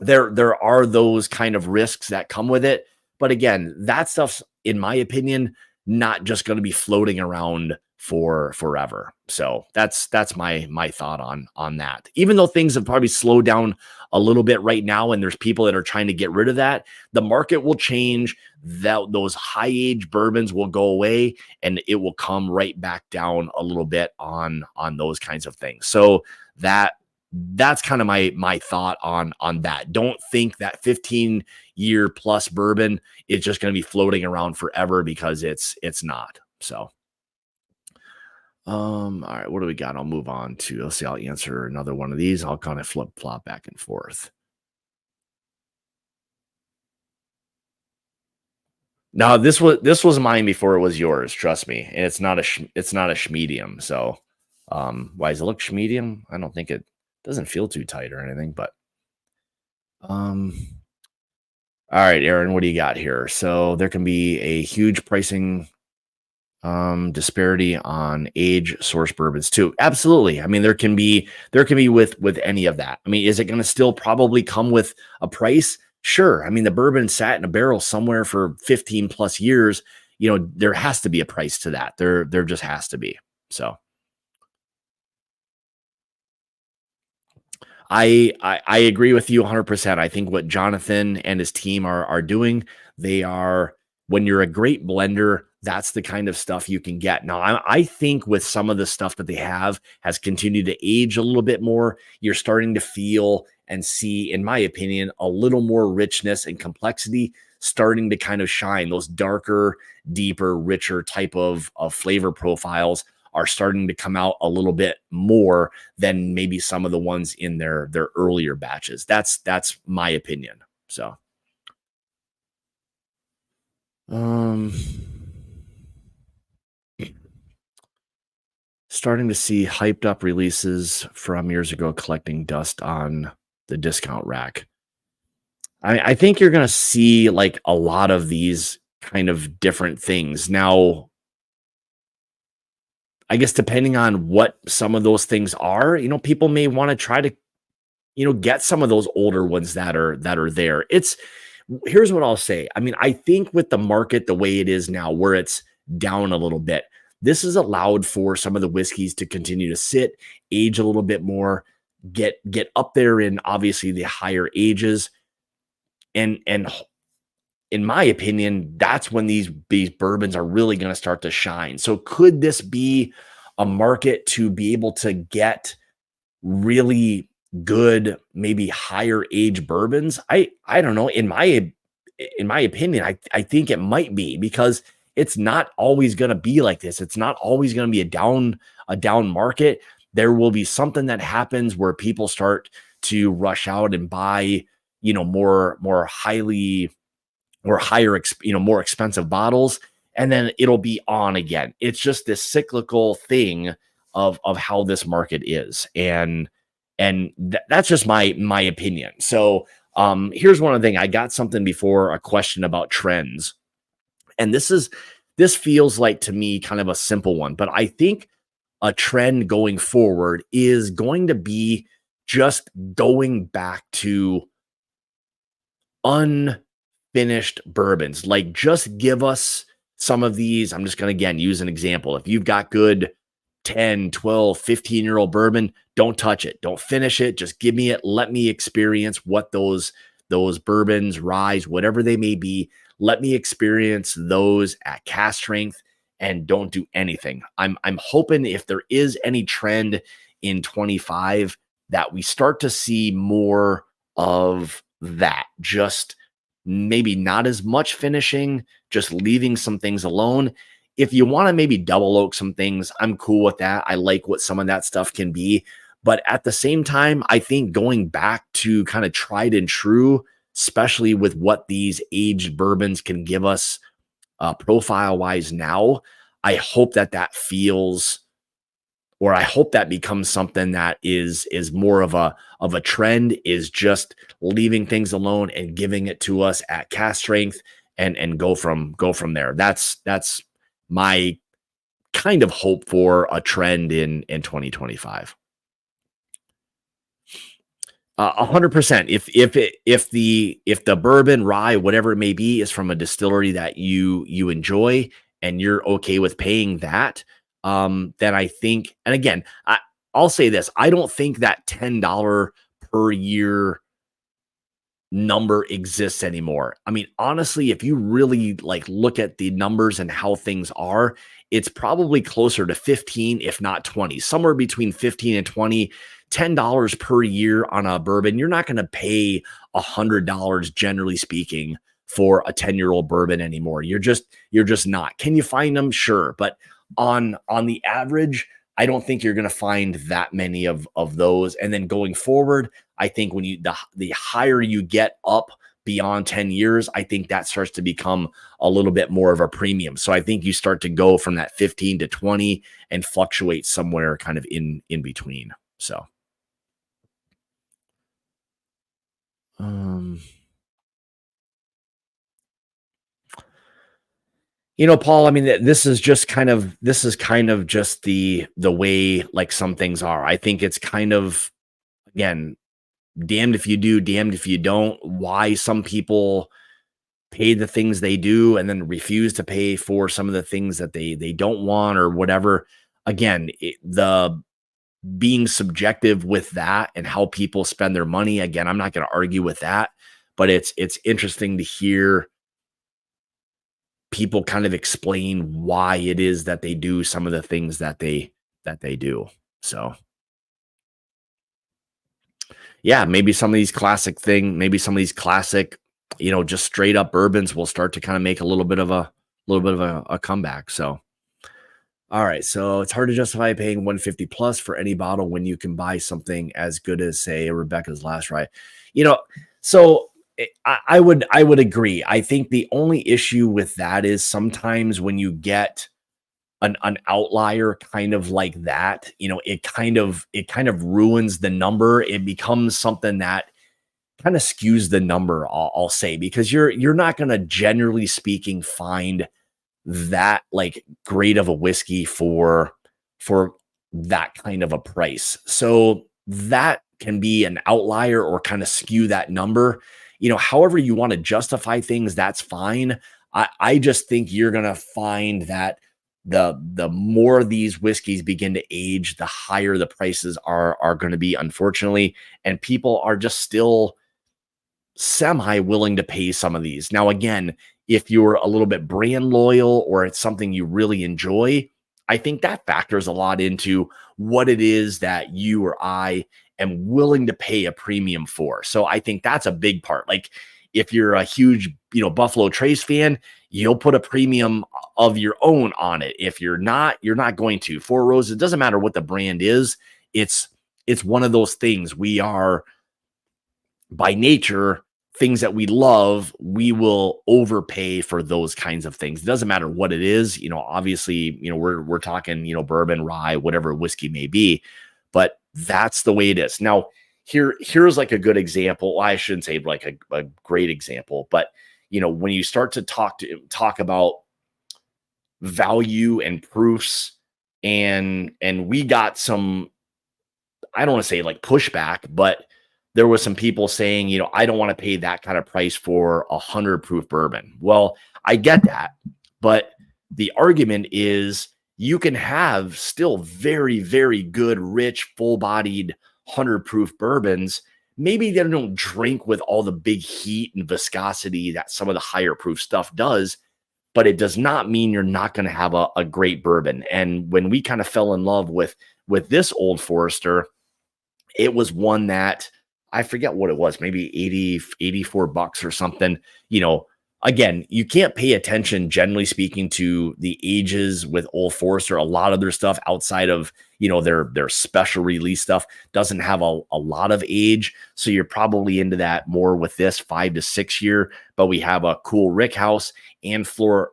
there are those kind of risks that come with it. But again, that stuff's, in my opinion, not just going to be floating around for forever. So that's my thought on that. Even though things have probably slowed down a little bit right now, and there's people that are trying to get rid of that, the market will change. That those high age bourbons will go away, and it will come right back down a little bit on those kinds of things. So that's kind of my thought on that. Don't think that 15-year plus bourbon is just going to be floating around forever, because it's not. So all right, what do we got? I'll move on to, let's see, I'll answer another one of these. I'll kind of flip flop back and forth. Now, this was mine before it was yours, trust me. And it's not a schmedium. So why does it look schmedium? I don't think it doesn't feel too tight or anything, but um all right, Aaron, what do you got here? So there can be a huge pricing disparity on age source bourbons too. Absolutely. I mean, there can be with any of that. I mean, is it going to still probably come with a price? Sure. I mean, the bourbon sat in a barrel somewhere for 15 plus years. There has to be a price to that. There just has to be. So I agree with you 100%. I think what Jonathan and his team are doing, they are, when you're a great blender, that's the kind of stuff you can get. Now, I think with some of the stuff that they have has continued to age a little bit more, you're starting to feel and see, in my opinion, a little more richness and complexity starting to kind of shine. Those darker, deeper, richer type of flavor profiles are starting to come out a little bit more than maybe some of the ones in their earlier batches. That's my opinion. So um starting to see hyped up releases from years ago collecting dust on the discount rack. I think you're going to see like a lot of these kind of different things. Now, I guess depending on what some of those things are, people may want to try to, get some of those older ones that are there. Here's what I'll say. I mean, I think with the market the way it is now, where it's down a little bit, this has allowed for some of the whiskeys to continue to sit, age a little bit more, get up there in obviously the higher ages. And in my opinion, that's when these bourbons are really going to start to shine. So could this be a market to be able to get really good, maybe higher age bourbons? I don't know. In my opinion, I think it might be, because it's not always going to be like this. It's not always going to be a down market. There will be something that happens where people start to rush out and buy, more highly or higher, more expensive bottles, and then it'll be on again. It's just this cyclical thing of how this market is, and that's just my opinion. So here's one thing. I got something before, a question about trends, and this feels like to me kind of a simple one, but I think a trend going forward is going to be just going back to unfinished bourbons. Like, just give us some of these. I'm just going to, again, use an example. If you've got good 10, 12, 15-year-old bourbon, don't touch it. Don't finish it. Just give me it. Let me experience what those bourbons, rye, whatever they may be. Let me experience those at cask strength, and don't do anything. I'm hoping if there is any trend in 25 that we start to see more of that. Just maybe not as much finishing, just leaving some things alone. if you want to maybe double oak some things, I'm cool with that. I like what some of that stuff can be. But at the same time, I think going back to kind of tried and true, especially with what these aged bourbons can give us profile wise now, I hope that that feels, or I hope that becomes something that is more of a trend, is just leaving things alone and giving it to us at cast strength and go from there. That's my kind of hope for a trend in 2025. 100%. If the bourbon, rye, whatever it may be, is from a distillery that you enjoy and you're okay with paying that, then I think, and again, I'll say this: I don't think that $10 per year number exists anymore. I mean, honestly, if you really like look at the numbers and how things are, it's probably closer to 15, if not 20, somewhere between 15 and 20. $10 per year on a bourbon. You're not going to pay $100, generally speaking, for a 10-year-old bourbon anymore. You're just not. Can you find them? Sure. But on the average, I don't think you're going to find that many of those. And then going forward, I think when the higher you get up beyond 10 years, I think that starts to become a little bit more of a premium. So I think you start to go from that 15 to 20 and fluctuate somewhere kind of in between. So um Paul, I mean, this is kind of just the way like some things are. I think it's kind of, again, damned if you do, damned if you don't. Why some people pay the things they do and then refuse to pay for some of the things that they don't want or whatever. Again, the being subjective with that and how people spend their money. Again, I'm not going to argue with that, but it's interesting to hear people kind of explain why it is that they do some of the things that they do. So yeah, maybe some of these classic, just straight up bourbons will start to kind of make a little bit of a comeback. So all right, so it's hard to justify paying 150 plus for any bottle when you can buy something as good as, say, Rebecca's Last Rye. You know, so I would agree. I think the only issue with that is sometimes when you get an outlier kind of like that, it kind of ruins the number. It becomes something that kind of skews the number, I'll say, because you're not going to, generally speaking, find that like great of a whiskey for that kind of a price. So that can be an outlier or kind of skew that number. However you want to justify things, that's fine. I just think you're gonna find that the more these whiskeys begin to age, the higher the prices are going to be, unfortunately, and people are just still semi willing to pay some of these. Now, again, if you're a little bit brand loyal or it's something you really enjoy, I think that factors a lot into what it is that you or I am willing to pay a premium for. So I think that's a big part. Like if you're a huge, Buffalo Trace fan, you'll put a premium of your own on it. If you're not, you're not going to. Four Roses, it doesn't matter what the brand is. It's one of those things. We are, by nature, things that we love, we will overpay for those kinds of things. It doesn't matter what it is. Obviously, we're talking, bourbon, rye, whatever whiskey may be, but that's the way it is. Now, here's like a good example. Well, I shouldn't say like a great example, but when you start to talk about value and proofs, and we got some, I don't want to say like pushback, but there was some people saying, I don't want to pay that kind of price for 100 proof bourbon. Well, I get that, but the argument is you can have still very, very good, rich, full-bodied 100 proof bourbons. Maybe they don't drink with all the big heat and viscosity that some of the higher proof stuff does, but it does not mean you're not going to have a great bourbon. And when we kind of fell in love with this Old Forester, it was one that I forget what it was, maybe $84 or something, again, you can't pay attention, generally speaking, to the ages with Old Forester. A lot of their stuff outside of, their special release stuff doesn't have a lot of age. So you're probably into that more with this 5 to 6 year. But we have a cool rick house and floor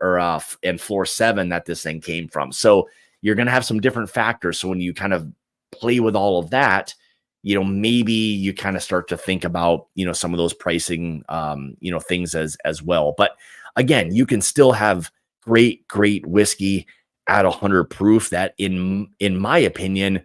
7 that this thing came from. So you're going to have some different factors. So when you kind of play with all of that, maybe you kind of start to think about, some of those pricing, things as well. But again, you can still have great whiskey at 100 proof that in my opinion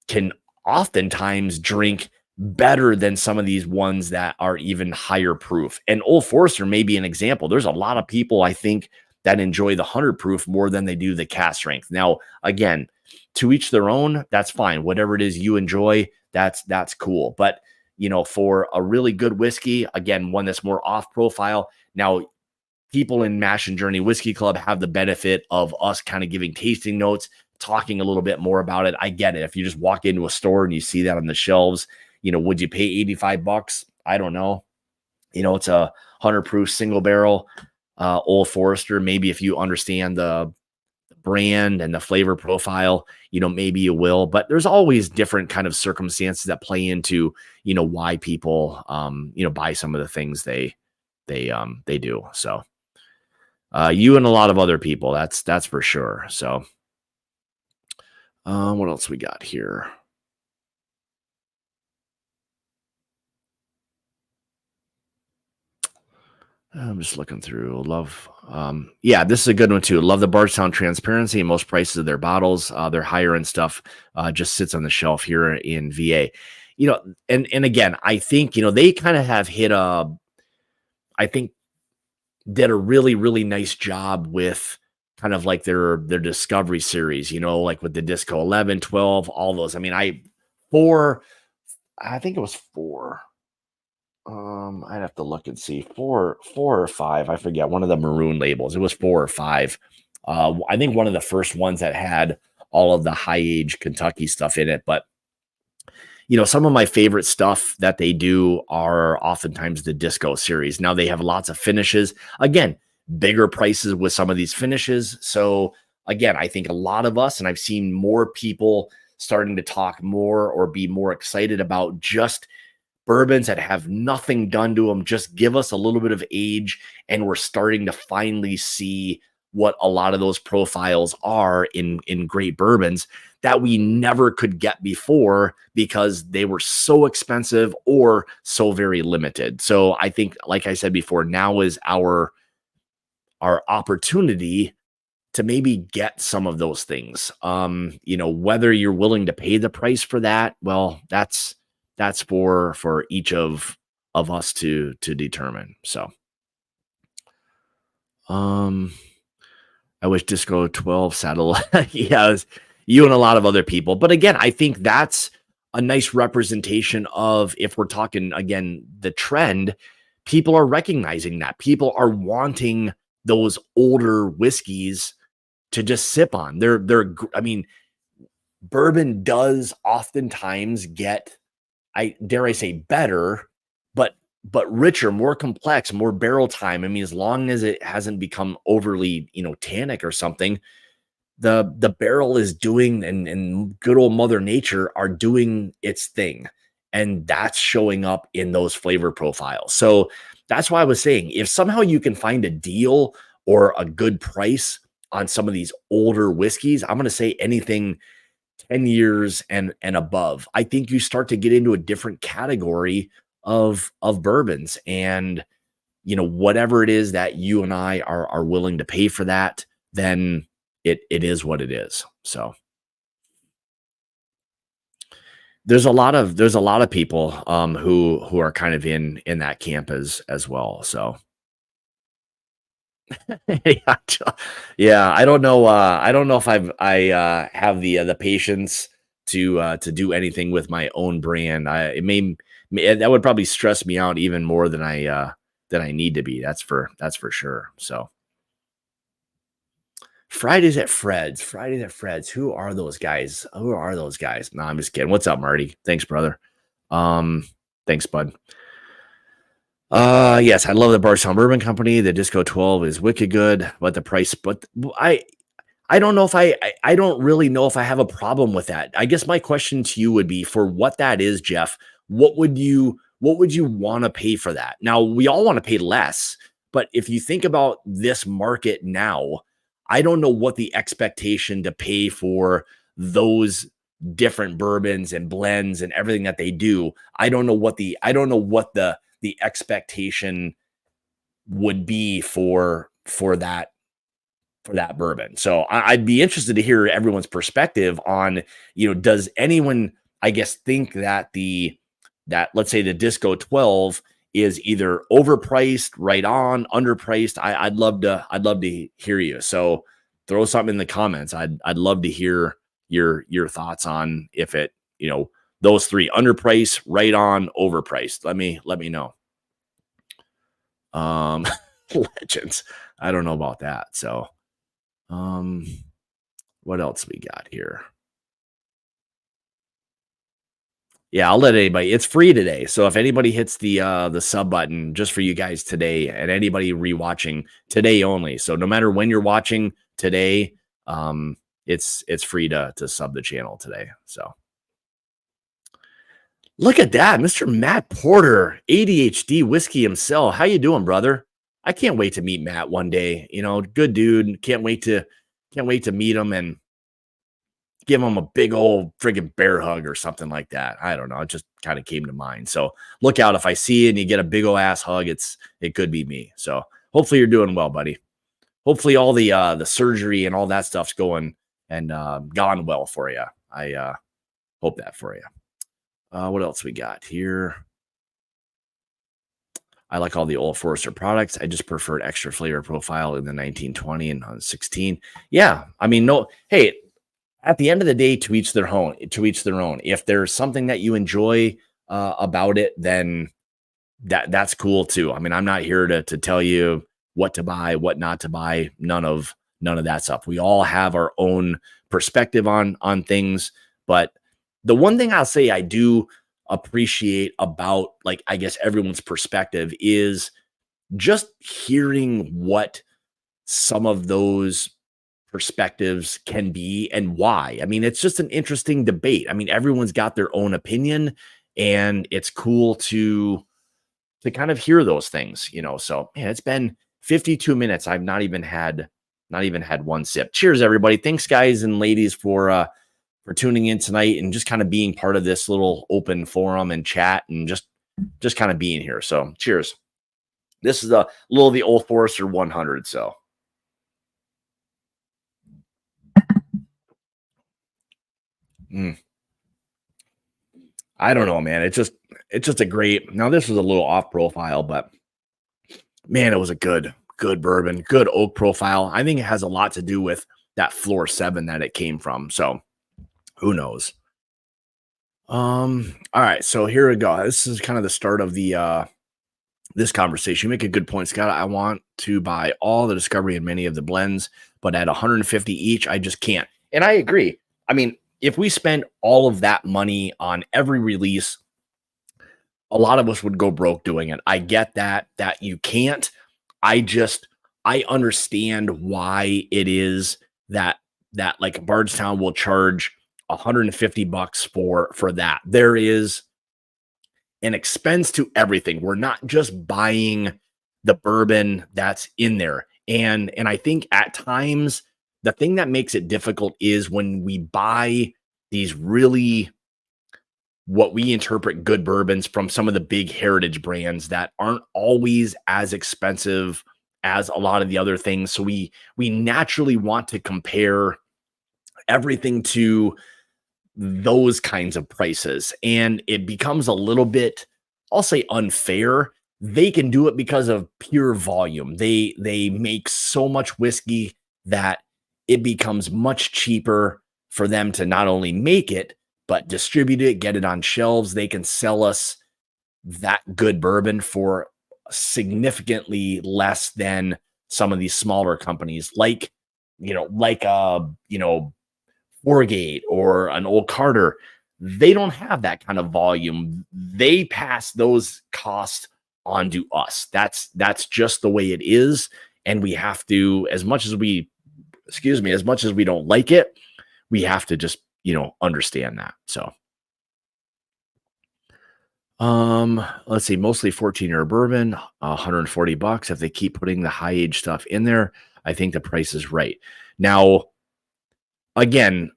can oftentimes drink better than some of these ones that are even higher proof. And Old Forester may be an example. There's a lot of people, I think, that enjoy the 100 proof more than they do the cask strength. Now, again, to each their own, that's fine. Whatever it is you enjoy, that's cool. But, for a really good whiskey, again, one that's more off profile. Now, people in Mash and Journey Whiskey Club have the benefit of us kind of giving tasting notes, talking a little bit more about it. I get it. If you just walk into a store and you see that on the shelves, would you pay $85? I don't know. It's a 100 proof single barrel Old Forester. Maybe if you understand the brand and the flavor profile, maybe you will. But there's always different kind of circumstances that play into, why people, buy some of the things they do. So you and a lot of other people, that's for sure. So what else we got here? I'm just looking through. Love, this is a good one too. Love the Bardstown transparency. Most prices of their bottles, their higher end stuff, just sits on the shelf here in VA. And again, I think they kind of have hit I think did a really really nice job with kind of like their Discovery series. Like with the Disco 11, 12, all those. I mean, I think it was 4. I'd have to look and see 4 or 5. I forget one of the maroon labels. It was 4 or 5. I think one of the first ones that had all of the high age Kentucky stuff in it. But some of my favorite stuff that they do are oftentimes the Disco series. Now they have lots of finishes. Again, bigger prices with some of these finishes. So again, I think a lot of us, and I've seen more people starting to talk more or be more excited about just bourbons that have nothing done to them. Just give us a little bit of age, and we're starting to finally see what a lot of those profiles are in great bourbons that we never could get before because they were so expensive or so very limited. So I think, like I said before, now is our opportunity to maybe get some of those things. Whether you're willing to pay the price for that, well, that's for each of us to determine. So, I wish Disco 12 saddle. Yeah, you and a lot of other people. But again, I think that's a nice representation of, if we're talking again, the trend, people are recognizing that. People are wanting those older whiskeys to just sip on. I mean, bourbon does oftentimes get, dare I say, better, but richer, more complex, more barrel time. I mean, as long as it hasn't become overly, tannic or something, the barrel is doing, and good old Mother Nature are doing its thing. And that's showing up in those flavor profiles. So that's why I was saying, if somehow you can find a deal or a good price on some of these older whiskeys, I'm going to say anything 10 years and above, I think you start to get into a different category of bourbons. And whatever it is that you and I are willing to pay for that, then it is what it is. So there's a lot of people who are kind of in that camp as well. So yeah, I don't know. I don't know if I have the patience to do anything with my own brand. That would probably stress me out even more than I need to be. That's for sure. So Fridays at Fred's. Who are those guys? No, I'm just kidding. What's up, Marty? Thanks, brother. Thanks, bud. Yes, I love the Bardstown Bourbon Company. The Disco 12 is wicked good, but the price, but I don't know if I don't really know if I have a problem with that. I guess my question to you would be for what that is, Jeff, what would you want to pay for that? Now, we all want to pay less, but if you think about this market now, I don't know what the expectation to pay for those different bourbons and blends and everything that they do. I don't know what the expectation would be for that bourbon. So I'd be interested to hear everyone's perspective on, does anyone, I guess, think that let's say the Disco 12 is either overpriced, right on, underpriced? I'd love to hear you. So throw something in the comments. I'd love to hear your thoughts on if those three: underpriced, right on, overpriced. Let me know. Um Legends. I don't know about that. So um, what else we got here? Yeah, I'll let anybody. It's free today, so if anybody hits the sub button just for you guys today, and anybody rewatching today only. So no matter when you're watching today, it's free to sub the channel today. So look at that, Mr. Matt Porter, ADHD whiskey himself. How you doing, brother? I can't wait to meet Matt one day. Good dude. Can't wait to meet him and give him a big old friggin' bear hug or something like that. I don't know. It just kind of came to mind. So look out if I see you and you get a big old ass hug. It could be me. So hopefully you're doing well, buddy. Hopefully all the surgery and all that stuff's going and gone well for you. I hope that for you. What else we got here? I like all the Old Forester products. I just preferred extra flavor profile in the 1920 and 16. Yeah, I mean, no. Hey, at the end of the day, to each their own. To each their own. If there's something that you enjoy about it, then that's cool too. I mean, I'm not here to tell you what to buy, what not to buy. None of that stuff. We all have our own perspective on things. But the one thing I'll say I do appreciate about, like, I guess everyone's perspective is just hearing what some of those perspectives can be and why. I mean, it's just an interesting debate. I mean, everyone's got their own opinion, and it's cool to kind of hear those things. So man, it's been 52 minutes. I've not even had one sip. Cheers, everybody. Thanks, guys and ladies, for tuning in tonight and just kind of being part of this little open forum and chat and just kind of being here. So cheers. This is a little of the Old Forester 100. So I don't know, man. It's just a great. Now this was a little off profile, but man, it was a good bourbon, good oak profile. I think it has a lot to do with that floor 7 that it came from. So who knows? All right. So here we go. This is kind of the start of the this conversation. You make a good point, Scott. I want to buy all the Discovery and many of the blends, but at 150 each, I just can't. And I agree. I mean, if we spend all of that money on every release, a lot of us would go broke doing it. I get that you can't. I understand why it is that like Bardstown will charge $150 for that. There is an expense to everything. We're not just buying the bourbon that's in there. And I think at times the thing that makes it difficult is when we buy these really what we interpret good bourbons from some of the big heritage brands that aren't always as expensive as a lot of the other things. So we naturally want to compare everything to those kinds of prices, and it becomes a little bit, I'll say, unfair. They can do it because of pure volume. They make so much whiskey that it becomes much cheaper for them to not only make it but distribute it, get it on shelves. They can sell us that good bourbon for significantly less than some of these smaller companies like Forgate or an Old Carter. They don't have that kind of volume. They pass those costs onto us. That's just the way it is. And we have to, as much as we don't like it, we have to just, understand that. So, let's see, mostly 14-year bourbon, $140. If they keep putting the high age stuff in there, I think the price is right. Now, again,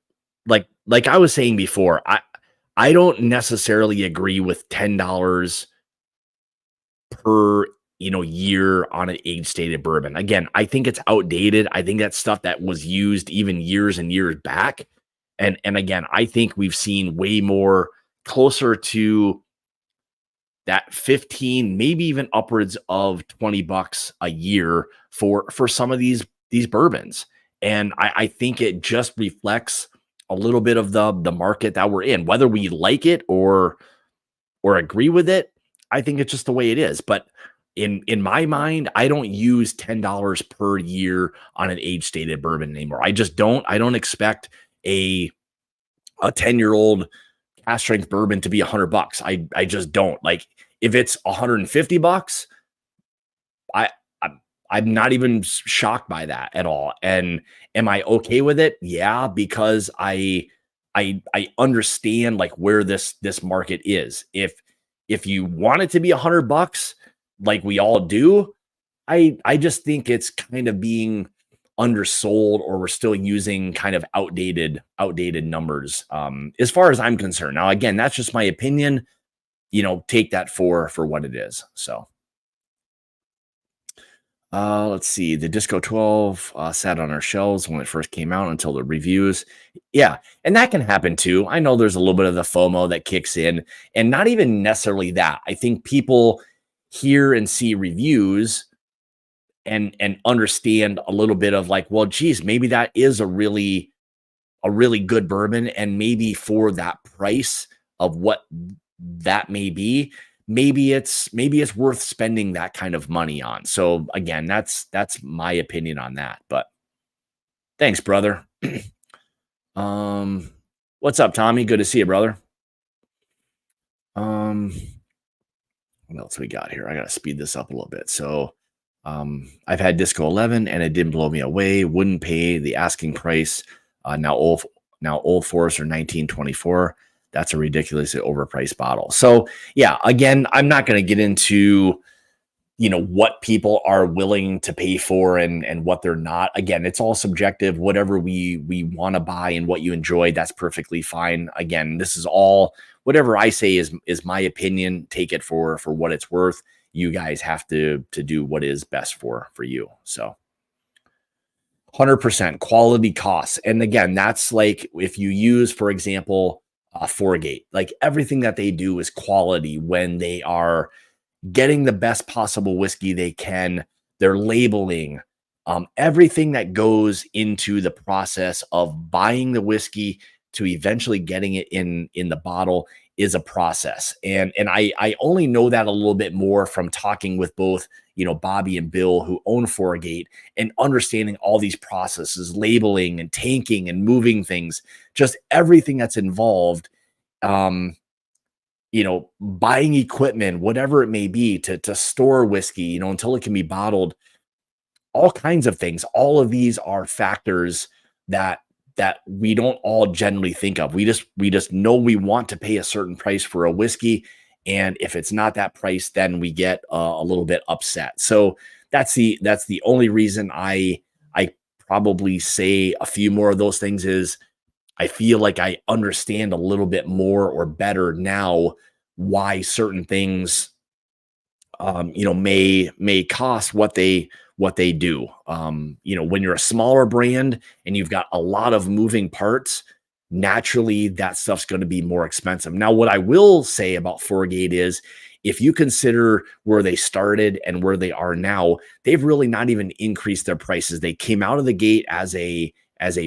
like I was saying before, I don't necessarily agree with $10 per year on an age stated bourbon. Again, I think it's outdated. I think that's stuff that was used even years and years back. And again, I think we've seen way more closer to that 15, maybe even upwards of $20 a year for some of these bourbons. And I think it just reflects a little bit of the market that we're in, whether we like it or agree with it. I think it's just the way it is. But in my mind, I don't use $10 per year on an age stated bourbon anymore. I just don't. I don't expect a 10-year-old cask strength bourbon to be $100. I just don't. Like, if it's $150, I'm not even shocked by that at all. And am I okay with it? Yeah, because I understand like where this market is. If you want it to be $100, like we all do, I just think it's kind of being undersold, or we're still using kind of outdated numbers, as far as I'm concerned. Now, again, that's just my opinion. Take that for what it is. So, let's see. The Disco 12 sat on our shelves when it first came out until the reviews. Yeah, and that can happen too. I know there's a little bit of the FOMO that kicks in, and not even necessarily that. I think people hear and see reviews and understand a little bit of like, well, geez, maybe that is a really good bourbon, and maybe for that price of what that may be, maybe it's worth spending that kind of money on. So again, that's my opinion on that. But thanks, brother. What's up, Tommy? Good to see you, brother. What else we got here? I gotta speed this up a little bit. So I've had Disco 11 and it didn't blow me away. Wouldn't pay the asking price. Now Old Forester 1924. That's a ridiculously overpriced bottle. So yeah, again, I'm not going to get into what people are willing to pay for and what they're not. Again, it's all subjective. Whatever we want to buy and what you enjoy, that's perfectly fine. Again, this is all, whatever I say is my opinion. Take it for what it's worth. You guys have to do what is best for you. So 100% quality costs. And again, that's like if you use, for example, Forgate, like everything that they do is quality when they are getting the best possible whiskey they can. They're labeling, everything that goes into the process of buying the whiskey to eventually getting it in the bottle is a process. And I only know that a little bit more from talking with both, Bobby and Bill, who own Forgate, and understanding all these processes, labeling and tanking and moving things, just everything that's involved, buying equipment, whatever it may be to store whiskey, until it can be bottled, all kinds of things. All of these are factors that we don't all generally think of. We just know we want to pay a certain price for a whiskey. And if it's not that price, then we get a little bit upset. So that's the only reason I probably say a few more of those things is I feel like I understand a little bit more or better now why certain things, may cost what they do. When you're a smaller brand and you've got a lot of moving parts, naturally that stuff's going to be more expensive. Now, what I will say about Forgate is if you consider where they started and where they are now, they've really not even increased their prices. They came out of the gate as a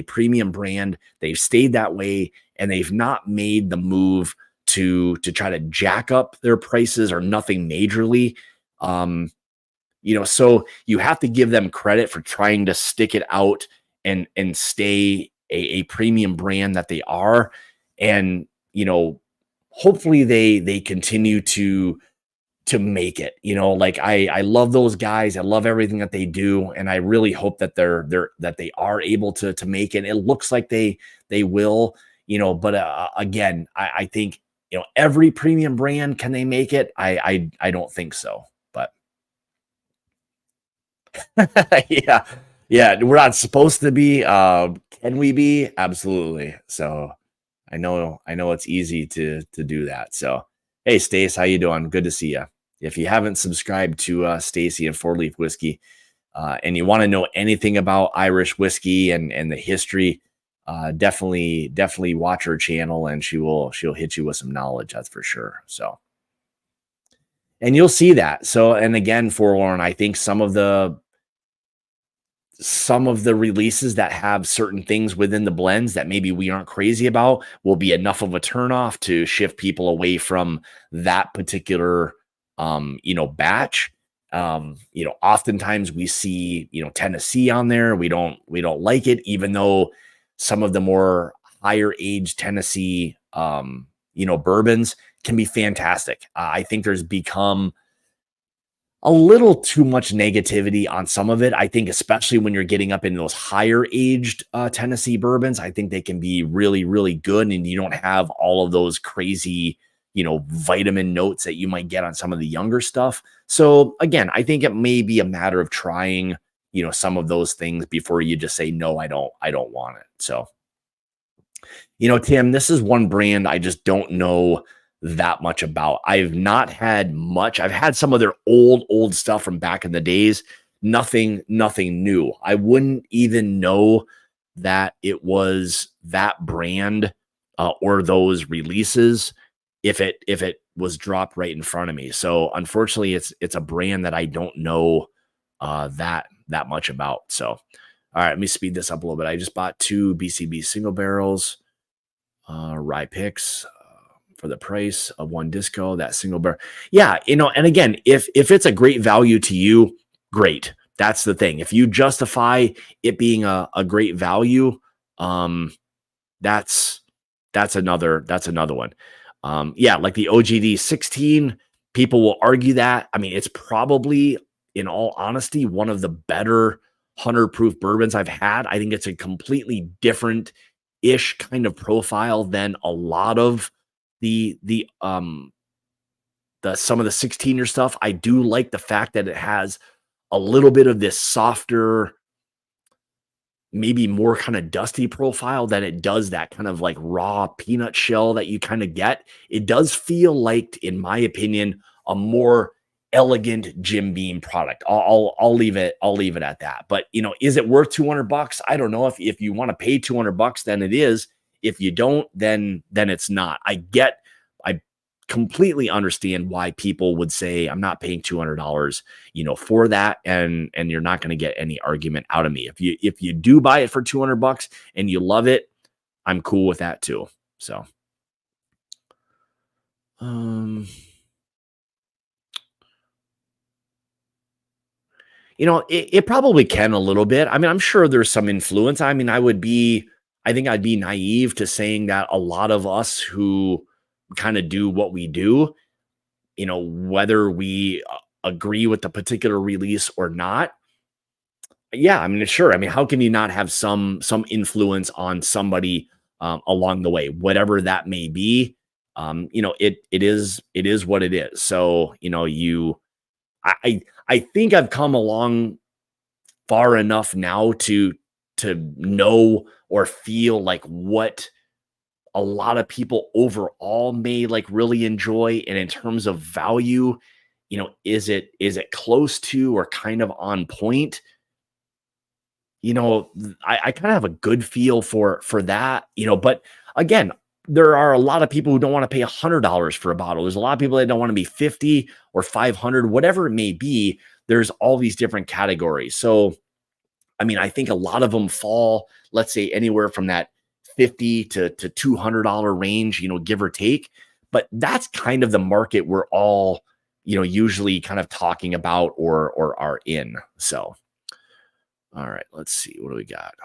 premium brand. They've stayed that way, and they've not made the move to try to jack up their prices or nothing majorly. So you have to give them credit for trying to stick it out and stay a premium brand that they are. And, hopefully they continue to to make it. Like I love those guys. I love everything that they do, and I really hope that they are able to make it. It looks like they will. But again, I think every premium brand, can they make it? I don't think so. But yeah, yeah, we're not supposed to be. Can we be? Absolutely. So I know it's easy to do that. So hey, Stace, how you doing? Good to see you. If you haven't subscribed to Stacy and Four Leaf Whiskey, and you want to know anything about Irish whiskey and the history, definitely watch her channel, and she'll hit you with some knowledge. That's for sure. So, and you'll see that. So, and again, Forlorn, I think some of the releases that have certain things within the blends that maybe we aren't crazy about will be enough of a turnoff to shift people away from that particular batch. Oftentimes we see Tennessee on there. We don't like it, even though some of the more higher age Tennessee bourbons can be fantastic. I think there's become a little too much negativity on some of it. I think, especially when you're getting up into those higher aged Tennessee bourbons, I think they can be really, really good. And you don't have all of those crazy, vitamin notes that you might get on some of the younger stuff. So again, I think it may be a matter of trying, some of those things before you just say, no, I don't want it. So, Tim, this is one brand I just don't know that much about. I've not had much. I've had some of their old stuff from back in the days. Nothing new. I wouldn't even know that it was that brand or those releases if it was dropped right in front of me. So unfortunately, it's a brand that I don't know that much about. So all right, let me speed this up a little bit. I just bought 2 BCB single barrels, rye picks, for the price of 1 disco, that single bar. Yeah, and again, if it's a great value to you, great. That's the thing. If you justify it being a great value, that's another one. Yeah, like the OGD 16, people will argue that. I mean, it's probably, in all honesty, one of the better 100 proof bourbons I've had. I think it's a completely different ish kind of profile than a lot of the some of the 16-year stuff. I do like the fact that it has a little bit of this softer, maybe more kind of dusty profile than it does that kind of like raw peanut shell that you kind of get. It does feel like, in my opinion, a more elegant Jim Beam product. I'll leave it at that. But is it worth $200? I don't know. If you want to pay $200, then it is. If you don't, then it's not. I completely understand why people would say, I'm not paying $200, for that. And you're not going to get any argument out of me. If you do buy it for $200 and you love it, I'm cool with that too. So, it probably can a little bit. I mean, I'm sure there's some influence. I mean, I think I'd be naive to saying that a lot of us who kind of do what we do, whether we agree with the particular release or not. Yeah, I mean, sure. I mean, how can you not have some influence on somebody along the way, whatever that may be? It is what it is. So, I think I've come along far enough now to know or feel like what a lot of people overall may like really enjoy. And in terms of value, is it close to or kind of on point? I kind of have a good feel for that, but again, there are a lot of people who don't want to pay $100 for a bottle. There's a lot of people that don't want to be 50 or 500, whatever it may be. There's all these different categories. So, I mean, I think a lot of them fall, let's say, anywhere from that $50 to $200 range, give or take. But that's kind of the market we're all, usually kind of talking about or are in. So, all right, let's see. What do we got?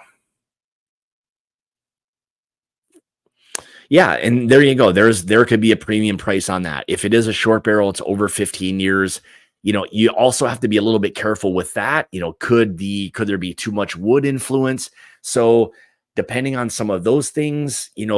Yeah, and there you go. There could be a premium price on that. If it is a short barrel, it's over 15 years. You also have to be a little bit careful with that. Could there be too much wood influence? So depending on some of those things, it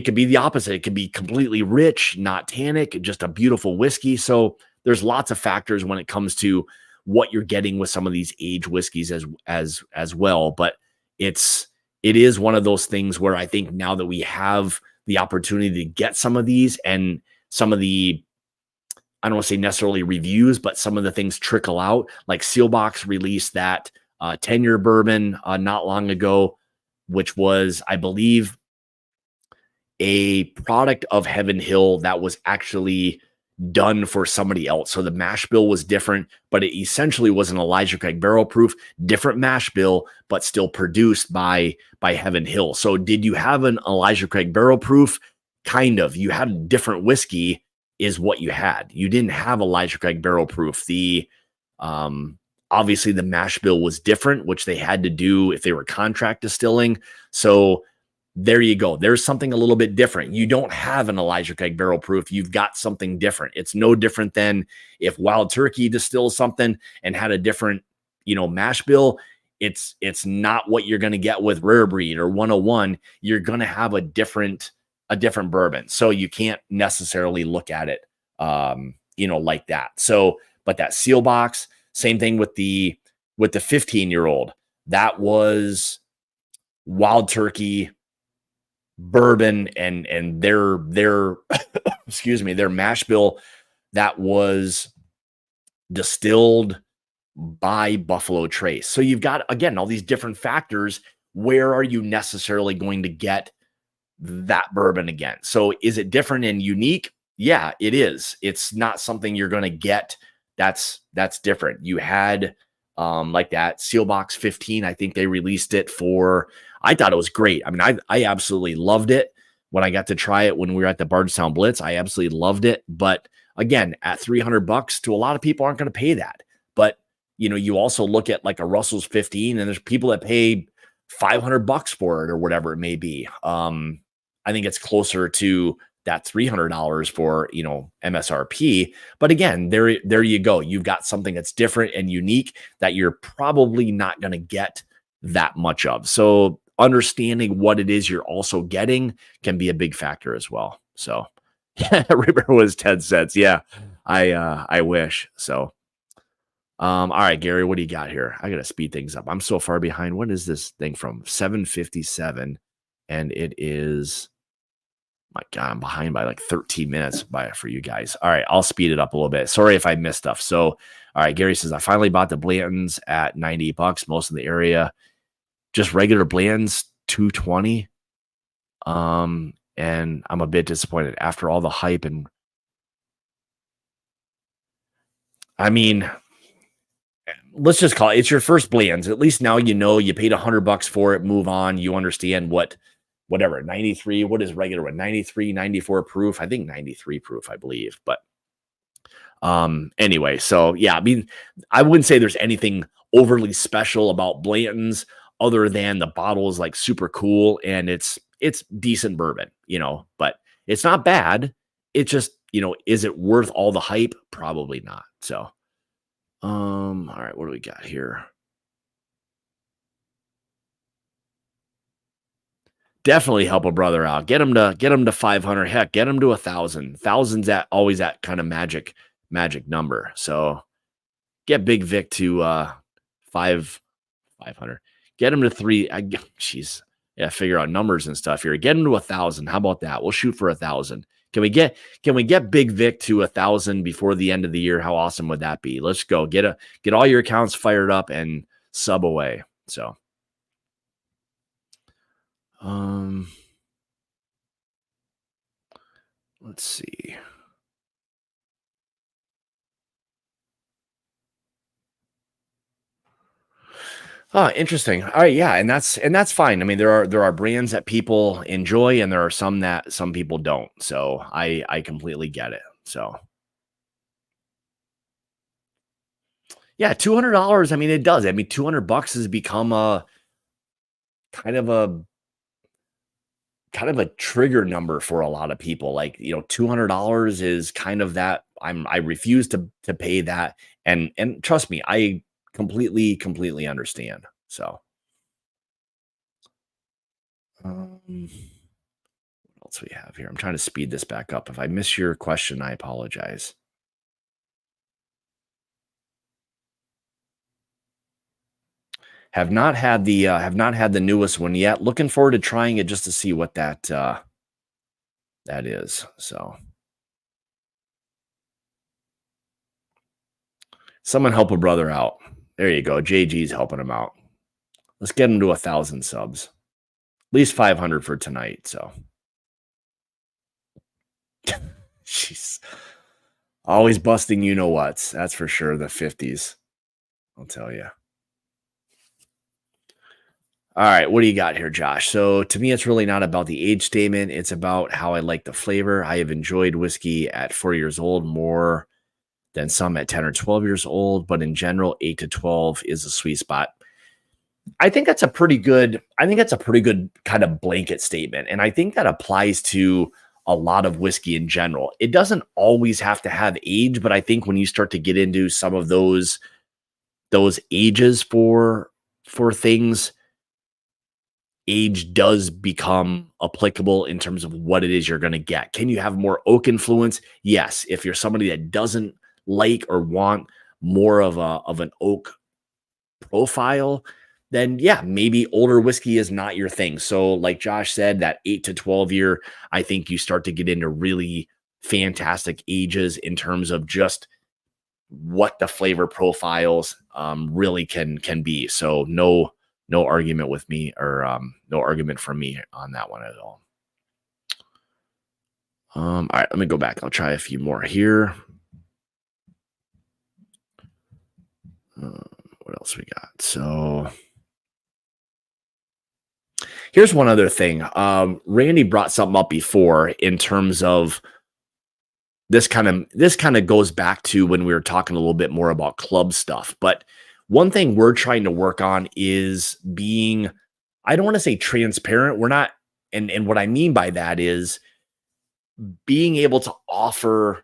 could be the opposite. It could be completely rich, not tannic, just a beautiful whiskey. So there's lots of factors when it comes to what you're getting with some of these aged whiskeys as well. But it is one of those things where I think now that we have the opportunity to get some of these and some of the, I don't want to say necessarily reviews, but some of the things trickle out. Like Sealbox released that 10-year bourbon not long ago, which was, I believe, a product of Heaven Hill that was actually done for somebody else. So the mash bill was different, but it essentially was an Elijah Craig barrel proof, different mash bill, but still produced by Heaven Hill. So did you have an Elijah Craig barrel proof? Kind of. You had a different whiskey is what you had. You didn't have Elijah Craig barrel proof. The obviously the mash bill was different, which they had to do if they were contract distilling. So there you go. There's something a little bit different. You don't have an Elijah Craig barrel proof. You've got something different. It's no different than if Wild Turkey distills something and had a different, mash bill. It's not what you're going to get with Rare Breed or 101. You're going to have a different bourbon. So you can't necessarily look at it, like that. So, but that seal box, same thing with the 15-year-old. That was Wild Turkey, bourbon, and their excuse me, their mash bill that was distilled by Buffalo Trace. So you've got, again, all these different factors. Where are you necessarily going to get that bourbon again? So is it different and unique? Yeah, it is. It's not something you're going to get that's different. You had like that Sealbox 15. I think they released it for, I thought it was great. I mean, I absolutely loved it when I got to try it when we were at the Bardstown Blitz. I absolutely loved it. But again, at $300 to a lot of people aren't going to pay that. But you also look at like a Russell's 15 and there's people that pay $500 for it or whatever it may be. I think it's closer to that $300 for, MSRP. But again, there you go. You've got something that's different and unique that you're probably not going to get that much of. So understanding what it is you're also getting can be a big factor as well. So River was 10 cents. Yeah, I wish. So, all right, Gary, what do you got here? I got to speed things up. I'm so far behind. What is this thing from? 7:57, and it is, my God, I'm behind by like 13 minutes for you guys. All right, I'll speed it up a little bit. Sorry if I missed stuff. So, all right, Gary says, I finally bought the Blantons at $90, most in the area. Just regular Bland's $220. And I'm a bit disappointed after all the hype. And I mean, let's just call it's your first Bland's. At least now you paid $100 for it, move on. You understand whatever, 93, what is regular one? 93, 94 proof. I think 93 proof, I believe. But anyway, so yeah, I mean, I wouldn't say there's anything overly special about Blanton's other than the bottle is like super cool and it's decent bourbon, but it's not bad. It just, is it worth all the hype? Probably not. So, all right, what do we got here? Definitely help a brother out. Get him to 500. Heck, get him to 1,000. Thousands always that kind of magic number. So get Big Vic to 500. Get him to 3. Jeez, yeah. Figure out numbers and stuff here. Get him to 1,000. How about that? We'll shoot for 1,000. Can we get Big Vic to 1,000 before the end of the year? How awesome would that be? Let's go. Get all your accounts fired up and sub away. So. Let's see. Oh, interesting. All right, yeah, and that's fine. I mean, there are brands that people enjoy, and there are some that some people don't. So I completely get it. So yeah, $200. I mean, it does. I mean, $200 has become a kind of a kind of a trigger number for a lot of people. Like, $200 is kind of that. I refuse to pay that. And trust me, I completely understand. So, what else we have here? I'm trying to speed this back up. If I miss your question, I apologize. Have not had the newest one yet. Looking forward to trying it just to see what that is. So, someone help a brother out. There you go. JG's helping him out. Let's get him to 1,000 subs. At least 500 for tonight. So, she's always busting you know what's. That's for sure. The 50s. I'll tell you. All right, what do you got here, Josh? So to me, it's really not about the age statement. It's about how I like the flavor. I have enjoyed whiskey at 4 years old more than some at 10 or 12 years old, but in general, 8 to 12 is a sweet spot. I think that's a pretty good kind of blanket statement. And I think that applies to a lot of whiskey in general. It doesn't always have to have age, but I think when you start to get into some of those ages for things, age does become applicable in terms of what it is you're going to get. Can you have more oak influence? Yes. If you're somebody that doesn't like or want more of an oak profile, then yeah, maybe older whiskey is not your thing. So like Josh said, that 8 to 12 year, I think you start to get into really fantastic ages in terms of just what the flavor profiles really can be. So no argument with me, or no argument from me on that one at all. All right, let me go back. I'll try a few more here. What else we got? So here's one other thing. Randy brought something up before in terms of this kind of goes back to when we were talking a little bit more about club stuff. But one thing we're trying to work on is being, I don't want to say transparent. We're not, and what I mean by that is being able to offer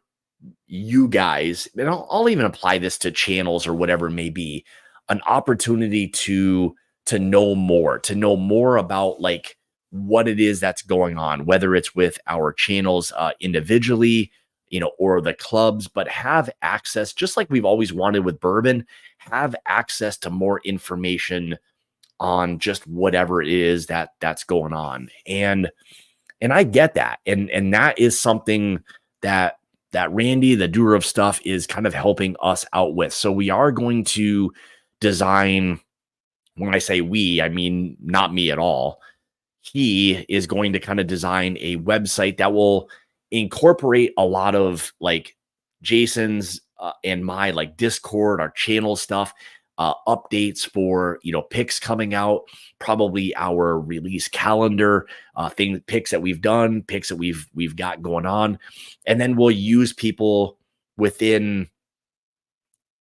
you guys, and I'll even apply this to channels or whatever it may be, an opportunity to know more about like what it is that's going on, whether it's with our channels individually, or the clubs, but have access, just like we've always wanted with bourbon, have access to more information on just whatever it is that's going on. And I get that. And that is something that Randy, the doer of stuff, is kind of helping us out with. So we are going to design, when I say we, I mean not me at all. He is going to kind of design a website that will incorporate a lot of like Jason's and my like Discord, our channel stuff, updates for picks coming out, probably our release calendar, picks that we've done, picks that we've got going on, and then we'll use people within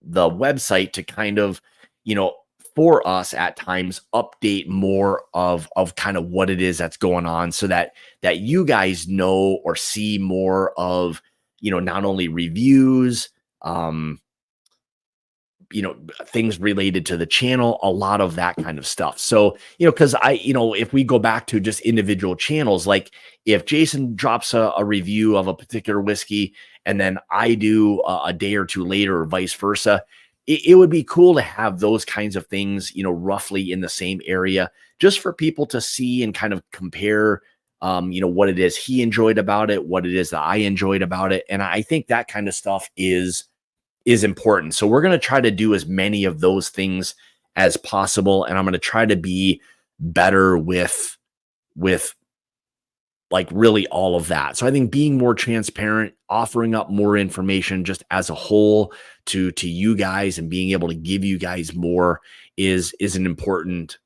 the website to kind of for us at times update more of kind of what it is that's going on, so that you guys know or see more of not only reviews, things related to the channel, a lot of that kind of stuff. So, because if we go back to just individual channels, like if Jason drops a review of a particular whiskey and then I do a day or two later or vice versa, it would be cool to have those kinds of things, roughly in the same area, just for people to see and kind of compare, what it is he enjoyed about it, what it is that I enjoyed about it. And I think that kind of stuff is important. So we're going to try to do as many of those things as possible. And I'm going to try to be better with like really all of that. So I think being more transparent, offering up more information just as a whole to you guys, and being able to give you guys more is an important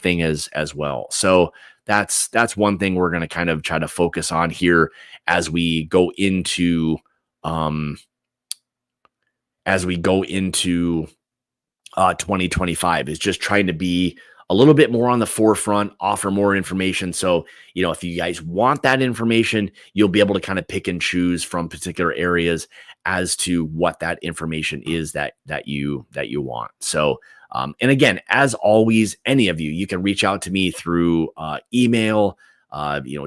thing as well. So that's one thing we're going to kind of try to focus on here as we go into 2025, is just trying to be a little bit more on the forefront, offer more information. So, if you guys want that information, you'll be able to kind of pick and choose from particular areas as to what that information is that you want. So, and again, as always, any of you, you can reach out to me through email,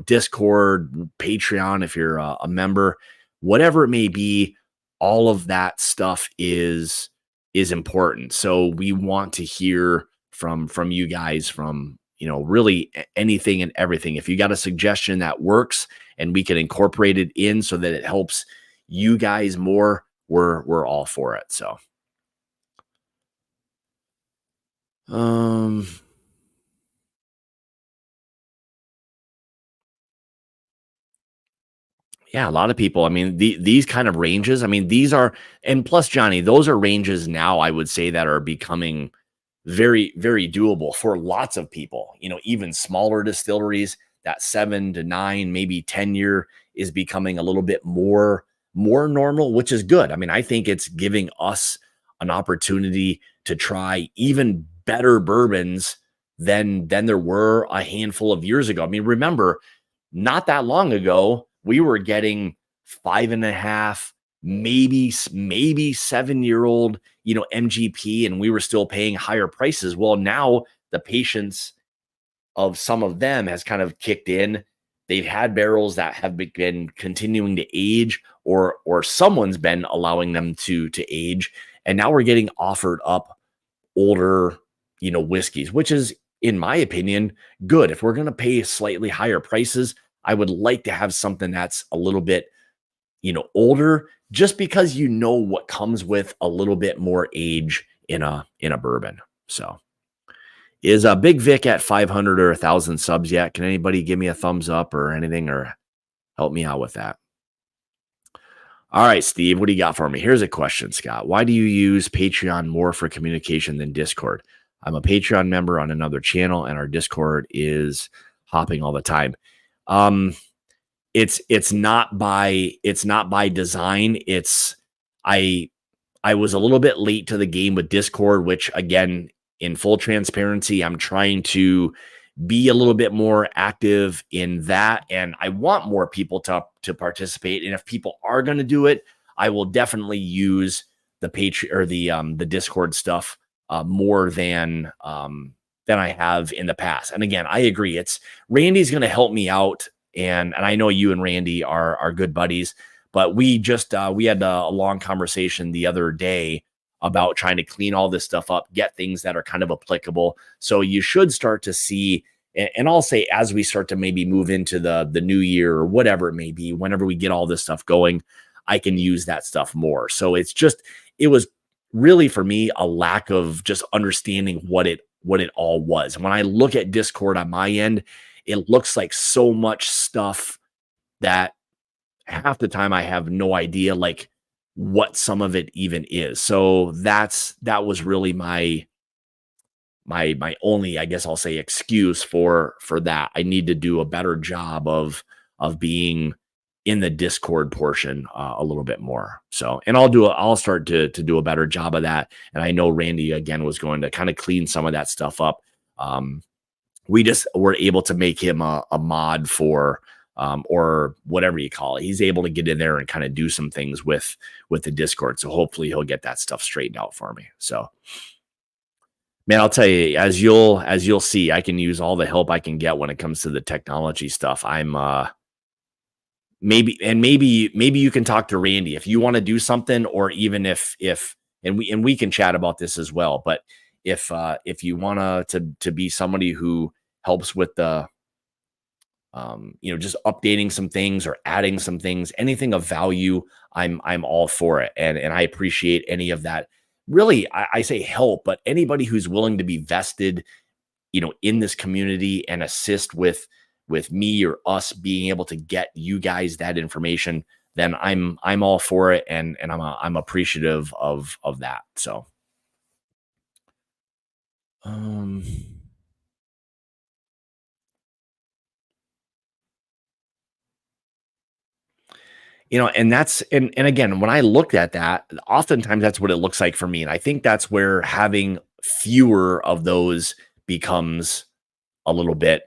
Discord, Patreon, if you're a member, whatever it may be. All of that stuff is important. So we want to hear from you guys, from really anything and everything. If you got a suggestion that works and we can incorporate it in so that it helps you guys more, we're all for it. So um yeah, a lot of people, I mean, these kind of ranges, I mean, these are, and plus, Johnny, those are ranges now, I would say, that are becoming very, very doable for lots of people. Even smaller distilleries, that 7 to 9, maybe 10 year is becoming a little bit more normal, which is good. I mean, I think it's giving us an opportunity to try even better bourbons than there were a handful of years ago. I mean, remember, not that long ago, we were getting 5.5, maybe 7-year-old, MGP, and we were still paying higher prices. Well, now the patience of some of them has kind of kicked in. They've had barrels that have been continuing to age, or someone's been allowing them to age, and now we're getting offered up older, whiskeys, which is, in my opinion, good. If we're going to pay slightly higher prices, I would like to have something that's a little bit, older, just because what comes with a little bit more age in a bourbon. So, is a Big Vic at 500 or 1,000 subs yet? Can anybody give me a thumbs up or anything, or help me out with that? All right, Steve, what do you got for me? Here's a question, Scott. Why do you use Patreon more for communication than Discord? I'm a Patreon member on another channel, and our Discord is hopping all the time. It's not by design. I was a little bit late to the game with Discord, which, again, in full transparency, I'm trying to be a little bit more active in that, and I want more people to participate. And if people are going to do it, I will definitely use the Patreon or the Discord stuff more than I have in the past. And again, I agree. It's Randy's going to help me out, and I know you and Randy are good buddies. But we had a long conversation the other day about trying to clean all this stuff up, get things that are kind of applicable. So you should start to see, and I'll say, as we start to maybe move into the new year or whatever it may be, whenever we get all this stuff going, I can use that stuff more. So it was really, for me, a lack of just understanding what it all was. When I look at Discord on my end, it looks like so much stuff that half the time I have no idea like what some of it even is. So that was really my only, I guess I'll say, excuse for that. I need to do a better job of being in the Discord portion a little bit more. So, and I'll start to do a better job of that. And I know Randy, again, was going to kind of clean some of that stuff up. We just were able to make him a mod for, or whatever you call it. He's able to get in there and kind of do some things with the Discord. So hopefully he'll get that stuff straightened out for me. So, man, I'll tell you, as you'll see, I can use all the help I can get when it comes to the technology stuff. I'm maybe you can talk to Randy if you want to do something, or even if and we can chat about this as well. But if you want to be somebody who helps with the just updating some things or adding some things, anything of value, I'm all for it. And I appreciate any of that. Really, I say help, but anybody who's willing to be vested, in this community and assist with me or us being able to get you guys that information, then I'm all for it. And I'm appreciative of that. So, um, and and again, when I looked at that, oftentimes that's what it looks like for me. And I think that's where having fewer of those becomes a little bit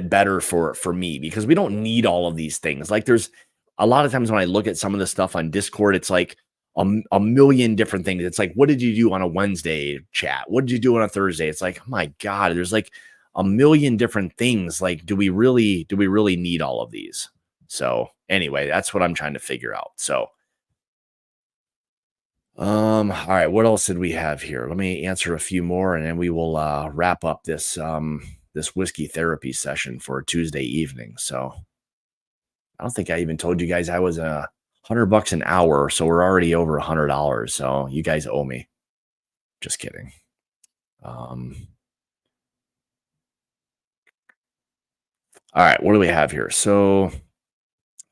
better for me, because we don't need all of these things. Like, there's a lot of times when I look at some of the stuff on Discord, it's like a million different things. It's like, what did you do on a Wednesday chat? What did you do on a Thursday? It's like, oh my God, there's like a million different things. Like, do we really need all of these? So anyway, that's what I'm trying to figure out. So all right, what else did we have here? Let me answer a few more, and then we will wrap up this this whiskey therapy session for Tuesday evening. So I don't think I even told you guys I was $100 an hour, so we're already over $100. So you guys owe me. Just kidding. All right, what do we have here? So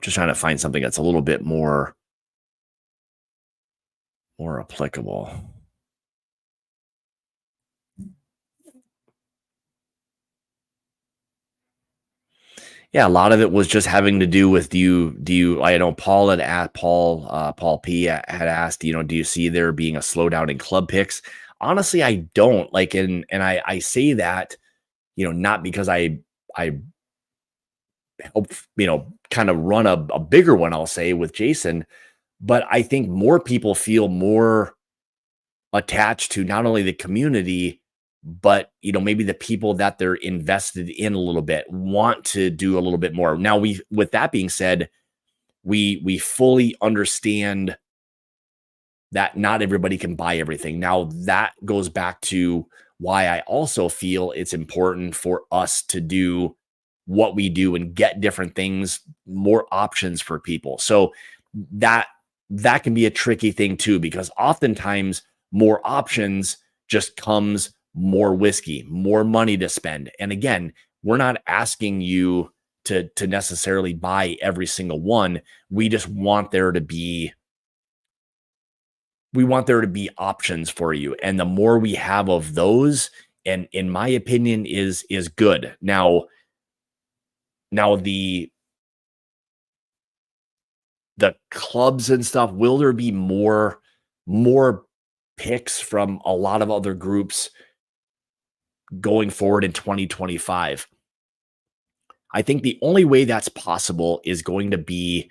just trying to find something that's a little bit more applicable. Yeah, a lot of it was just having to do with, I know Paul had asked, Paul P had asked, do you see there being a slowdown in club picks? Honestly, I don't. Like, and I say that, not because I help, kind of run a bigger one, I'll say, with Jason, but I think more people feel more attached to not only the community, but maybe the people that they're invested in a little bit want to do a little bit more. Now, with that being said, we fully understand that not everybody can buy everything. Now, that goes back to why I also feel it's important for us to do what we do and get different things, more options for people. So that can be a tricky thing too, because oftentimes more options just comes more whiskey, more money to spend. And again, we're not asking you to necessarily buy every single one. We just want there to be options for you. And the more we have of those, and in my opinion, is good. Now the clubs and stuff, will there be more picks from a lot of other groups going forward in 2025? I think the only way that's possible is going to be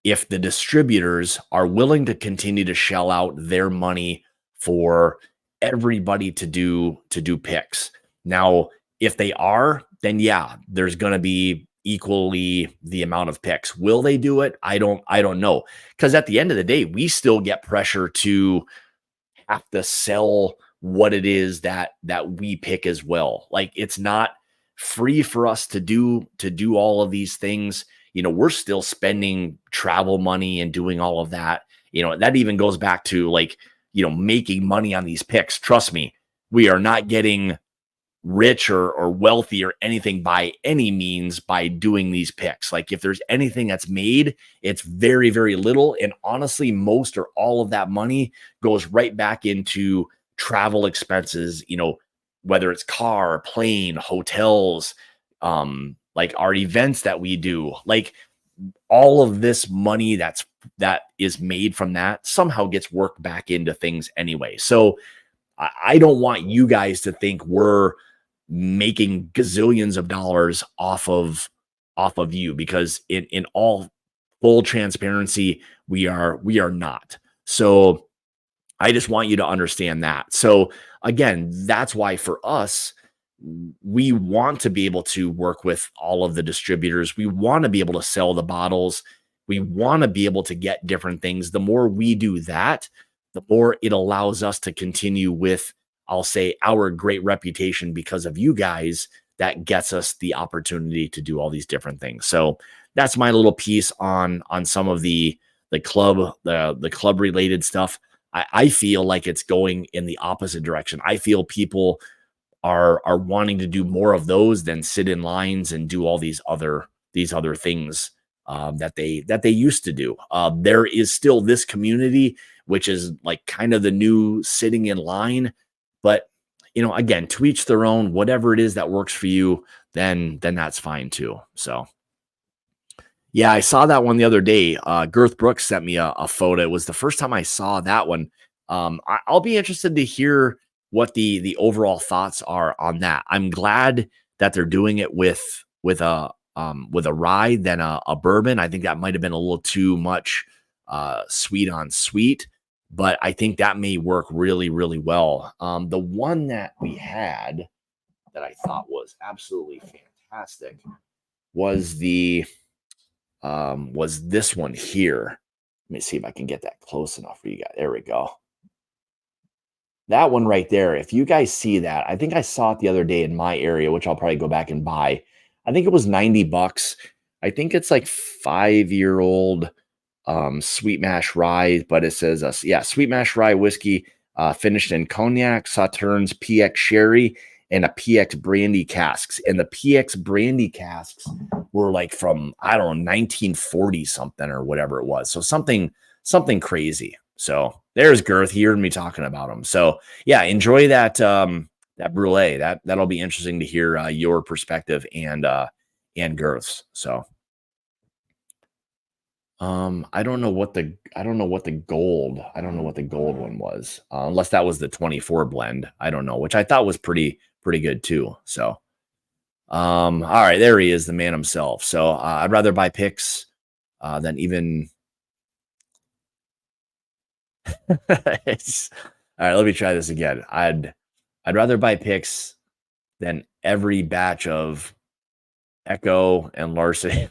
if the distributors are willing to continue to shell out their money for everybody to do picks. Now, if they are, then yeah, there's going to be equally the amount of picks. Will they do it? I don't know. Because at the end of the day, we still get pressure to have to sell what it is that we pick as well. Like, it's not free for us to do all of these things. We're still spending travel money and doing all of that. That even goes back to, like, making money on these picks. Trust me, we are not getting rich or wealthy or anything by any means by doing these picks. Like, if there's anything that's made, it's very, very little. And honestly, most or all of that money goes right back into travel expenses, whether it's car, plane, hotels, like our events that we do. Like, all of this money that is made from that somehow gets worked back into things anyway. So I don't want you guys to think we're making gazillions of dollars off of you, because in all full transparency, we are not. So I just want you to understand that. So again, that's why for us, we want to be able to work with all of the distributors. We want to be able to sell the bottles. We want to be able to get different things. The more we do that, the more it allows us to continue with, I'll say, our great reputation because of you guys. That gets us the opportunity to do all these different things. So that's my little piece on some of the club related stuff. I feel like it's going in the opposite direction. I feel people are wanting to do more of those than sit in lines and do all these other things that they used to do. There is still this community, which is like kind of the new sitting in line, but again, to each their own. Whatever it is that works for you, then that's fine too. So yeah, I saw that one the other day. Girth Brooks sent me a photo. It was the first time I saw that one. I'll be interested to hear what the overall thoughts are on that. I'm glad that they're doing it with a rye than a bourbon. I think that might have been a little too much sweet on sweet, but I think that may work really, really well. The one that we had that I thought was absolutely fantastic was was this one here. Let me see if I can get that close enough for you guys. There we go. That one right there. If you guys see that, I think I saw it the other day in my area, which I'll probably go back and buy. I think it was $90. I think it's like 5-year-old sweet mash rye, but it says yeah, sweet mash rye whiskey finished in cognac, Sauternes PX sherry, and a PX brandy casks. And the PX brandy casks were like from, I don't know, 1940 something or whatever it was. So something crazy. So there's Girth. He heard me talking about them. So yeah, enjoy that that brulee. That'll be interesting to hear your perspective and Girth's. So I don't know what the gold one was, unless that was the 24 blend. I don't know, which I thought was pretty good too. So all right, there he is, the man himself. So I'd rather buy picks than even all right, let me try this again. I'd rather buy picks than every batch of Echo and Larceny.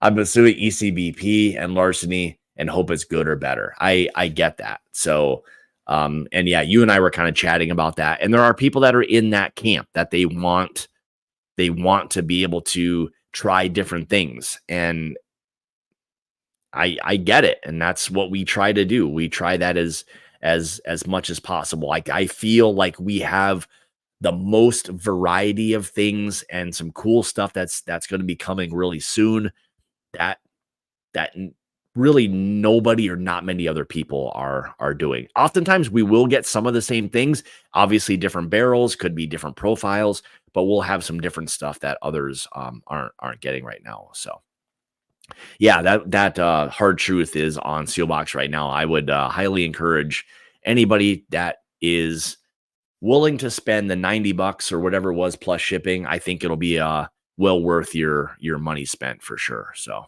I'm assuming ECBP and Larceny and hope it's good or better. I get that. So and yeah, you and I were kind of chatting about that. And there are people that are in that camp that they want to be able to try different things. And I get it. And that's what we try to do. We try that as much as possible. Like I feel like we have the most variety of things and some cool stuff that's going to be coming really soon that really nobody or not many other people are doing. Oftentimes we will get some of the same things, obviously different barrels, could be different profiles, but we'll have some different stuff that others aren't getting right now. So yeah, that hard truth is on Sealbox right now. I would highly encourage anybody that is willing to spend the $90 or whatever it was plus shipping. I think it'll be well worth your money spent for sure. So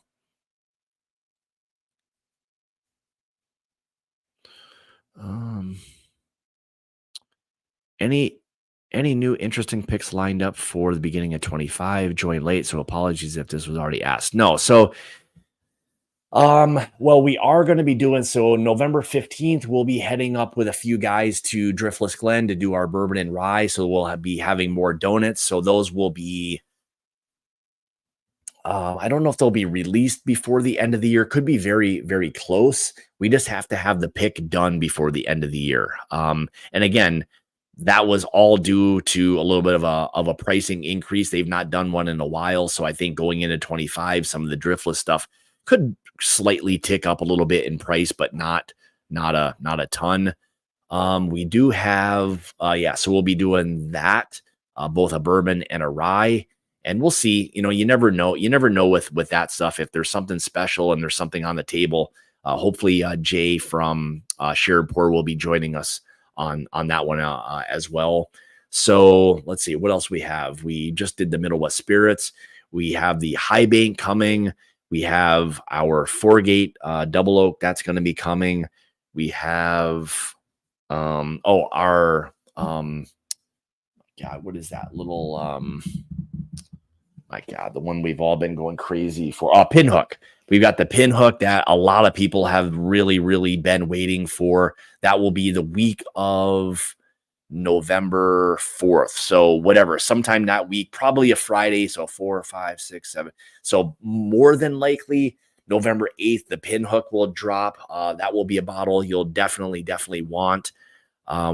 any new interesting picks lined up for the beginning of 25? Joined late, so apologies if this was already asked. No, so well, we are going to be doing so November 15th. We'll be heading up with a few guys to Driftless Glen to do our bourbon and rye. So we'll be having more donuts. So those will be, I don't know if they'll be released before the end of the year. Could be very, very close. We just have to have the pick done before the end of the year. And again, that was all due to a little bit of a pricing increase. They've not done one in a while. So I think going into 25, some of the Driftless stuff could slightly tick up a little bit in price, but not a ton. We do have, so we'll be doing that, both a bourbon and a rye, and we'll see. You never know with that stuff if there's something special and there's something on the table. Hopefully, Jay from Shared Pour will be joining us on that one as well. So let's see what else we have. We just did the Middle West Spirits. We have the High Bank coming. We have our 4-gate double oak that's going to be coming. We have our God, what is that little my God, the one we've all been going crazy for. Pinhook. We've got the Pinhook that a lot of people have really, really been waiting for. That will be the week of November 4th. So whatever, sometime that week, probably a Friday. So 4, 5, 6, 7. So more than likely November 8th, the Pinhook will drop. That will be a bottle you'll definitely want.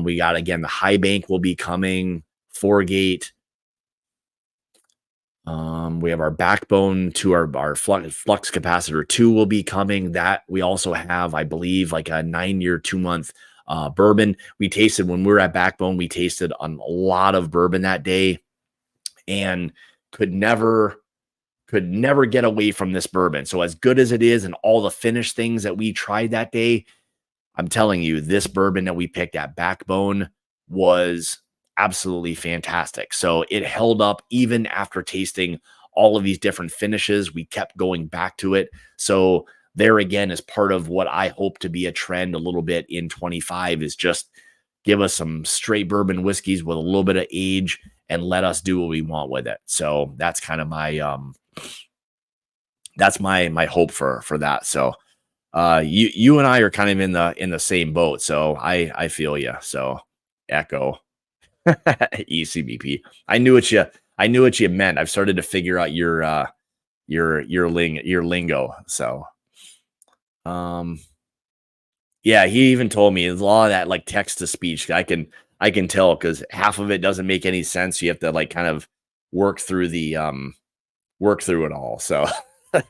We got, again, the High Bank will be coming, 4-gate. We have our Backbone to our flux capacitor 2 will be coming. That we also have, I believe, like a 9-year, 2-month bourbon. We tasted when we were at Backbone, we tasted a lot of bourbon that day and could never get away from this bourbon. So as good as it is and all the finished things that we tried that day, I'm telling you, this bourbon that we picked at Backbone was absolutely fantastic. So it held up even after tasting all of these different finishes. We kept going back to it. So there again is part of what I hope to be a trend a little bit in 25 is just give us some straight bourbon whiskeys with a little bit of age and let us do what we want with it. So that's kind of my hope for that. So you and I are kind of in the same boat. So I feel you. So echo ECBP. I knew what you meant. I've started to figure out your lingo. So yeah, he even told me there's a lot of that like text to speech. I can tell because half of it doesn't make any sense. You have to like kind of work through it all. So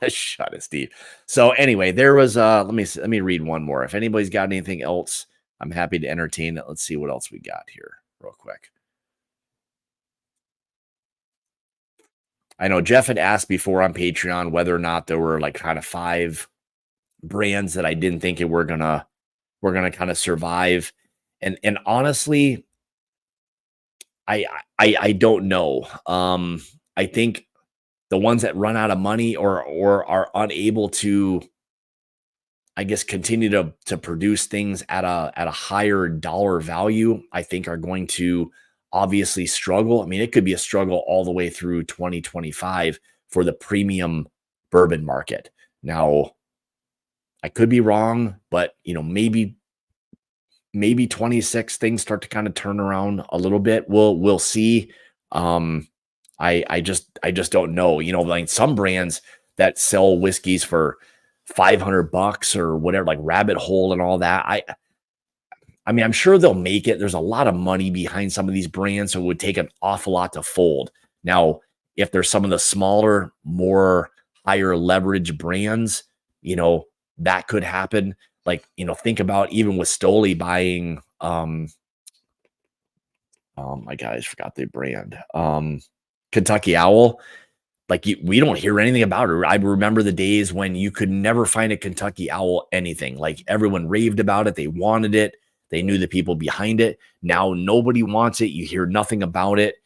shut it, Steve. So anyway, there was let me read one more. If anybody's got anything else, I'm happy to entertain it. Let's see what else we got here real quick. I know Jeff had asked before on Patreon whether or not there were like kind of 5 brands that I didn't think were gonna kind of survive. And honestly, I don't know. I think the ones that run out of money or are unable to, I guess, continue to produce things at a higher dollar value, I think are going to obviously struggle. I mean, it could be a struggle all the way through 2025 for the premium bourbon market. Now, I could be wrong, but maybe 26 things start to kind of turn around a little bit. We'll see. I just don't know. Like some brands that sell whiskeys for $500 or whatever, like Rabbit Hole and all that. I mean, I'm sure they'll make it. There's a lot of money behind some of these brands, so it would take an awful lot to fold. Now, if there's some of the smaller, more higher leverage brands, that could happen. Like, think about even with Stoli buying, oh my God, I forgot the brand, Kentucky Owl. Like we don't hear anything about it. I remember the days when you could never find a Kentucky Owl anything. Like everyone raved about it. They wanted it. They knew the people behind it. Now nobody wants it. You hear nothing about it.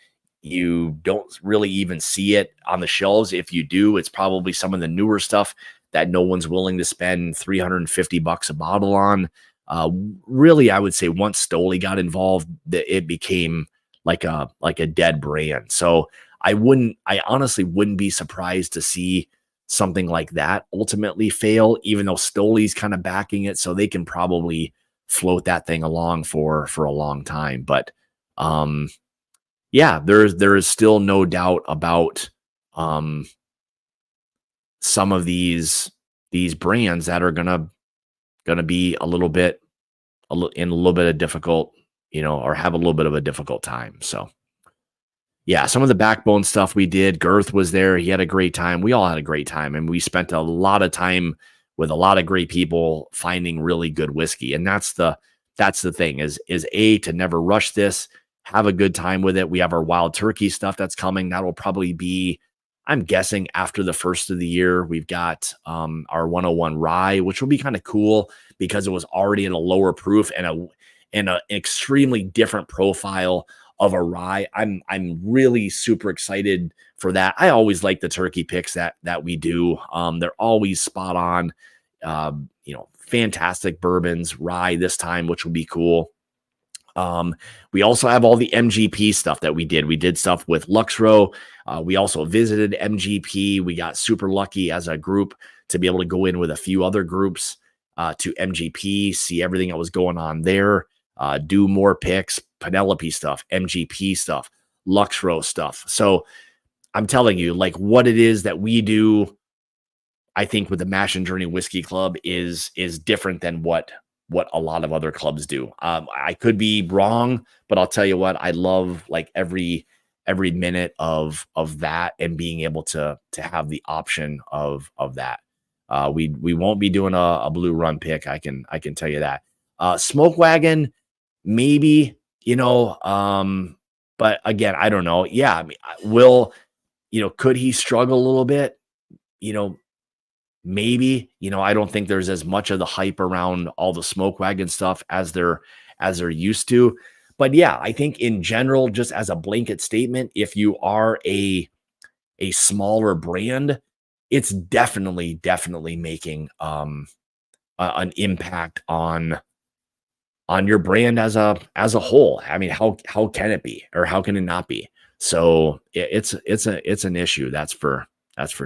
You don't really even see it on the shelves. If you do, it's probably some of the newer stuff that no one's willing to spend $350 a bottle on. Really, I would say once Stoli got involved, it became like a dead brand. So I honestly wouldn't be surprised to see something like that ultimately fail, even though Stoli's kind of backing it. So they can probably float that thing along for a long time. But yeah, there is still no doubt about some of these brands that are gonna be in a little bit of difficult, or have a little bit of a difficult time. So yeah, some of the backbone stuff we did. Girth was there. He had a great time. We all had a great time, and we spent a lot of time with a lot of great people finding really good whiskey. And that's the thing is to never rush this, have a good time with it. We have our wild turkey stuff that's coming. That will probably be, I'm guessing, after the first of the year. We've got our 101 rye, which will be kind of cool because it was already in a lower proof and an extremely different profile of a rye. I'm really super excited for that. I always like the turkey picks that we do. They're always spot on. Fantastic bourbons, rye this time, which will be cool. We also have all the MGP stuff that we did. We did stuff with Luxro. We also visited MGP. We got super lucky as a group to be able to go in with a few other groups to MGP, see everything that was going on there, do more picks, Penelope stuff, MGP stuff, Luxro stuff. So I'm telling you, like, what it is that we do, I think with the Mash and Journey Whiskey Club is different than what a lot of other clubs do. I could be wrong, but I'll tell you what, I love like every minute of that and being able to have the option of that. We won't be doing a blue run pick. I can tell you that. Smoke Wagon, maybe, but again, I don't know. Yeah. I mean, could he struggle a little bit? Maybe, I don't think there's as much of the hype around all the Smoke Wagon stuff as there used to. But yeah, I think in general, just as a blanket statement, if you are a smaller brand, it's definitely making an impact on your brand as a whole. I mean, how can it be, or how can it not be? So it's an issue. That's for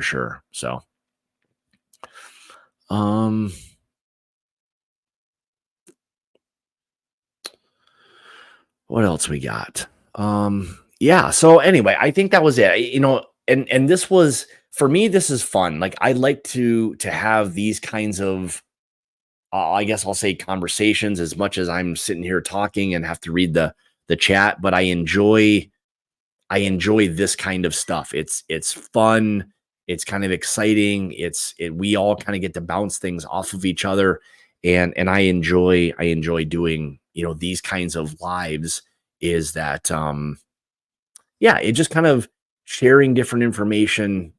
sure. So um, what else we got? Yeah. So anyway, I think that was it. And this was for me. This is fun. Like I like to have these kinds of I guess I'll say conversations as much as I'm sitting here talking and have to read the chat, but I enjoy this kind of stuff. It's fun, it's kind of exciting. We all kind of get to bounce things off of each other, and I enjoy doing, these kinds of lives. Is that yeah, it just kind of sharing different information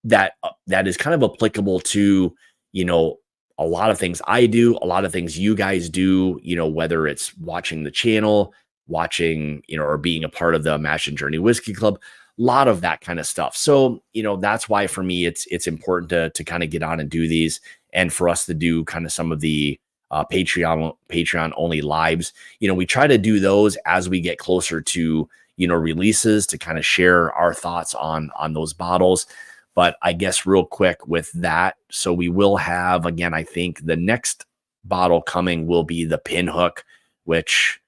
that is kind of applicable to, you know, a lot of things I do, a lot of things you guys do, whether it's watching the channel, watching, or being a part of the Mash and Journey Whiskey Club, a lot of that kind of stuff. So, that's why for me it's important to kind of get on and do these, and for us to do kind of some of the Patreon only lives. We try to do those as we get closer to, releases, to kind of share our thoughts on those bottles. But I guess real quick with that, so we will have, again, I think the next bottle coming will be the Pinhook, which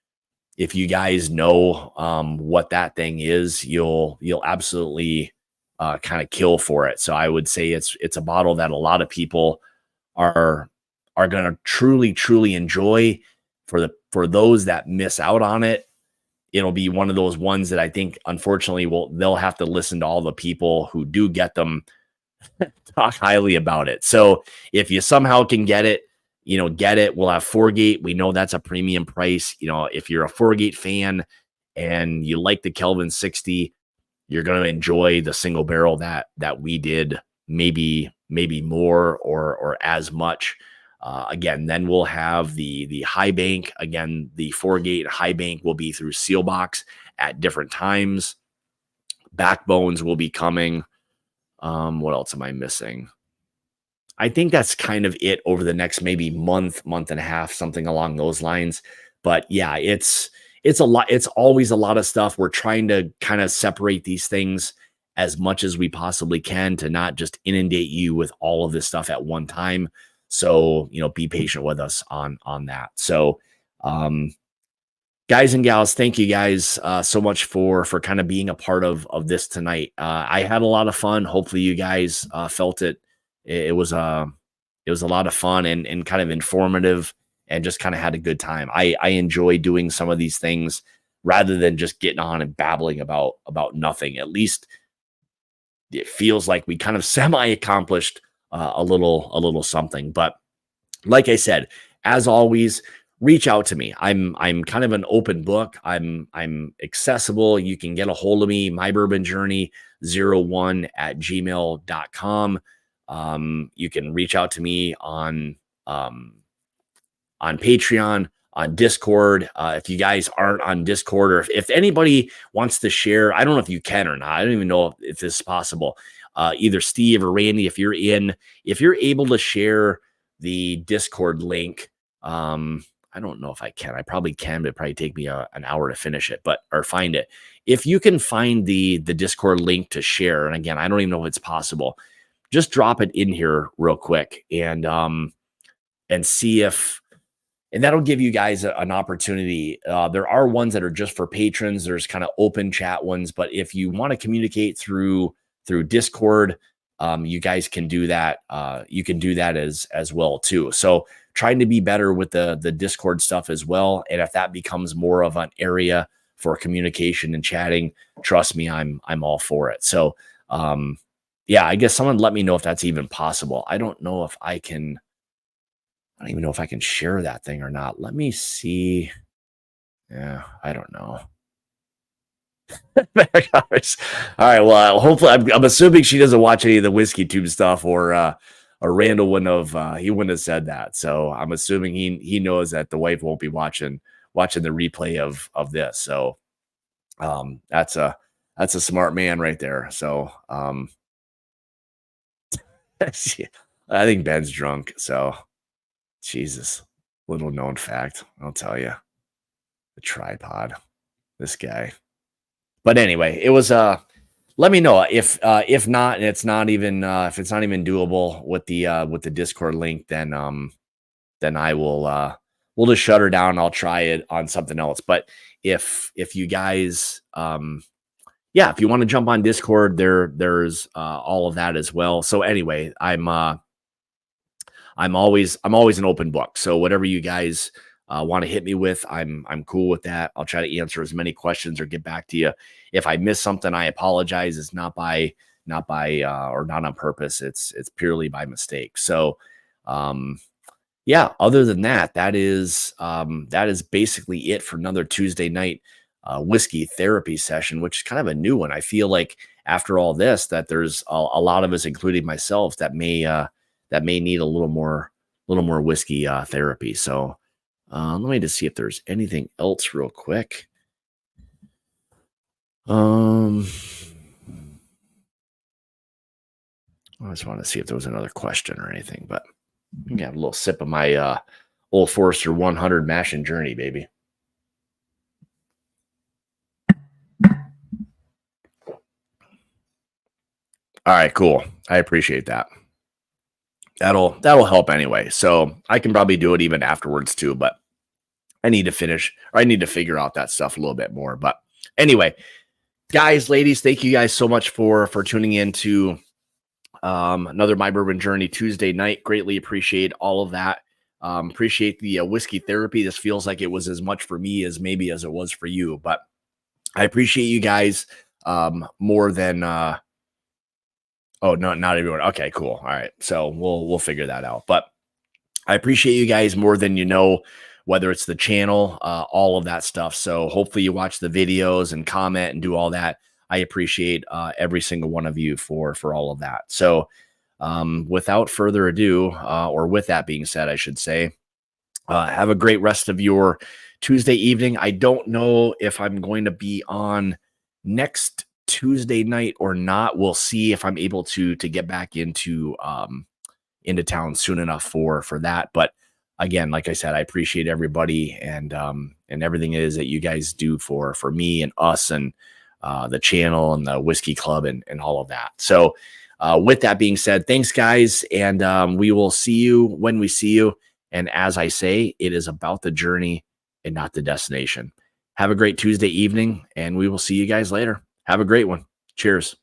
if you guys know what that thing is, you'll absolutely kind of kill for it. So I would say it's a bottle that a lot of people are going to truly enjoy. For those that miss out on it, it'll be one of those ones that I think, unfortunately, they'll have to listen to all the people who do get them talk highly about it. So if you somehow can get it, get it. We'll have 4-gate. We know that's a premium price. If you're a 4-gate fan and you like the Kelvin 60, you're going to enjoy the single barrel that we did, maybe more or as much. Again, then we'll have the high bank. Again, the 4-gate high bank will be through Sealbox at different times. Backbones will be coming. What else am I missing? I think that's kind of it over the next maybe month and a half, something along those lines. But yeah, it's a lot. It's always a lot of stuff. We're trying to kind of separate these things as much as we possibly can to not just inundate you with all of this stuff at one time. So, be patient with us on that. So, guys and gals, thank you guys so much for kind of being a part of this tonight. I had a lot of fun. Hopefully you guys felt it. It was a lot of fun and kind of informative, and just kind of had a good time. I enjoy doing some of these things rather than just getting on and babbling about nothing. At least it feels like we kind of semi-accomplished a little something. But like I said, as always, reach out to me. I'm kind of an open book. I'm accessible. You can get a hold of me, mybourbonjourney01@gmail.com. You can reach out to me on Patreon, on Discord. If you guys aren't on Discord, or if anybody wants to share, I don't know if you can or not. I don't even know if this is possible. Either Steve or Randy, if you're able to share the Discord link, I don't know if I can. I probably can, but it'd probably take me an hour to finish it, or find it. If you can find the Discord link to share, and again, I don't even know if it's possible, just drop it in here real quick and see if, and that'll give you guys an opportunity. There are ones that are just for patrons. There's kind of open chat ones, but if you want to communicate through Discord, you guys can do that. You can do that as well too. So trying to be better with the Discord stuff as well. And if that becomes more of an area for communication and chatting, trust me, I'm all for it. So, yeah, I guess someone let me know if that's even possible. I don't know if I can. I don't even know if I can share that thing or not. Let me see. Yeah, I don't know. All right. Well, hopefully, I'm assuming she doesn't watch any of the Whiskey Tube stuff, or Randall wouldn't have said that. So I'm assuming he knows that the wife won't be watching watching the replay of this. So that's a smart man right there. So I think Ben's drunk. So Jesus, little known fact, I'll tell you, the tripod, this guy. But anyway, it was let me know if not, and it's not even if it's not even doable with the Discord link, then I will we'll just shut her down. I'll try it on something else. But if you guys yeah, if you want to jump on Discord, there's all of that as well. So anyway, I'm always an open book. So whatever you guys want to hit me with, I'm cool with that. I'll try to answer as many questions or get back to you. If I miss something, I apologize. It's not by or not on purpose. It's purely by mistake. So yeah, other than that, that is basically it for another Tuesday night whiskey therapy session, which is kind of a new one. I feel like after all this, that there's a lot of us, including myself, that may need a little more whiskey therapy. So let me just see if there's anything else real quick. I just want to see if there was another question or anything, but I'm gonna have a little sip of my Old Forester 100 Mash and Journey, baby. All right, cool. I appreciate that. That'll help anyway. So I can probably do it even afterwards too, but I need to finish, or I need to figure out that stuff a little bit more. But anyway, guys, ladies, thank you guys so much for tuning in to another My Bourbon Journey Tuesday night. Greatly appreciate all of that. Appreciate the whiskey therapy. This feels like it was as much for me as maybe as it was for you, but I appreciate you guys more than oh, no, not everyone. Okay, cool. All right. So we'll figure that out. But I appreciate you guys more than you know, whether it's the channel, all of that stuff. So hopefully you watch the videos and comment and do all that. I appreciate every single one of you for all of that. So without further ado, or with that being said, I should say, have a great rest of your Tuesday evening. I don't know if I'm going to be on next Tuesday night or not. We'll see if I'm able to get back into town soon enough for that. But again, like I said, I appreciate everybody and everything it is that you guys do for me and us and the channel and the whiskey club and all of that. So with that being said, thanks guys. And we will see you when we see you. And as I say, it is about the journey and not the destination. Have a great Tuesday evening, and we will see you guys later. Have a great one. Cheers.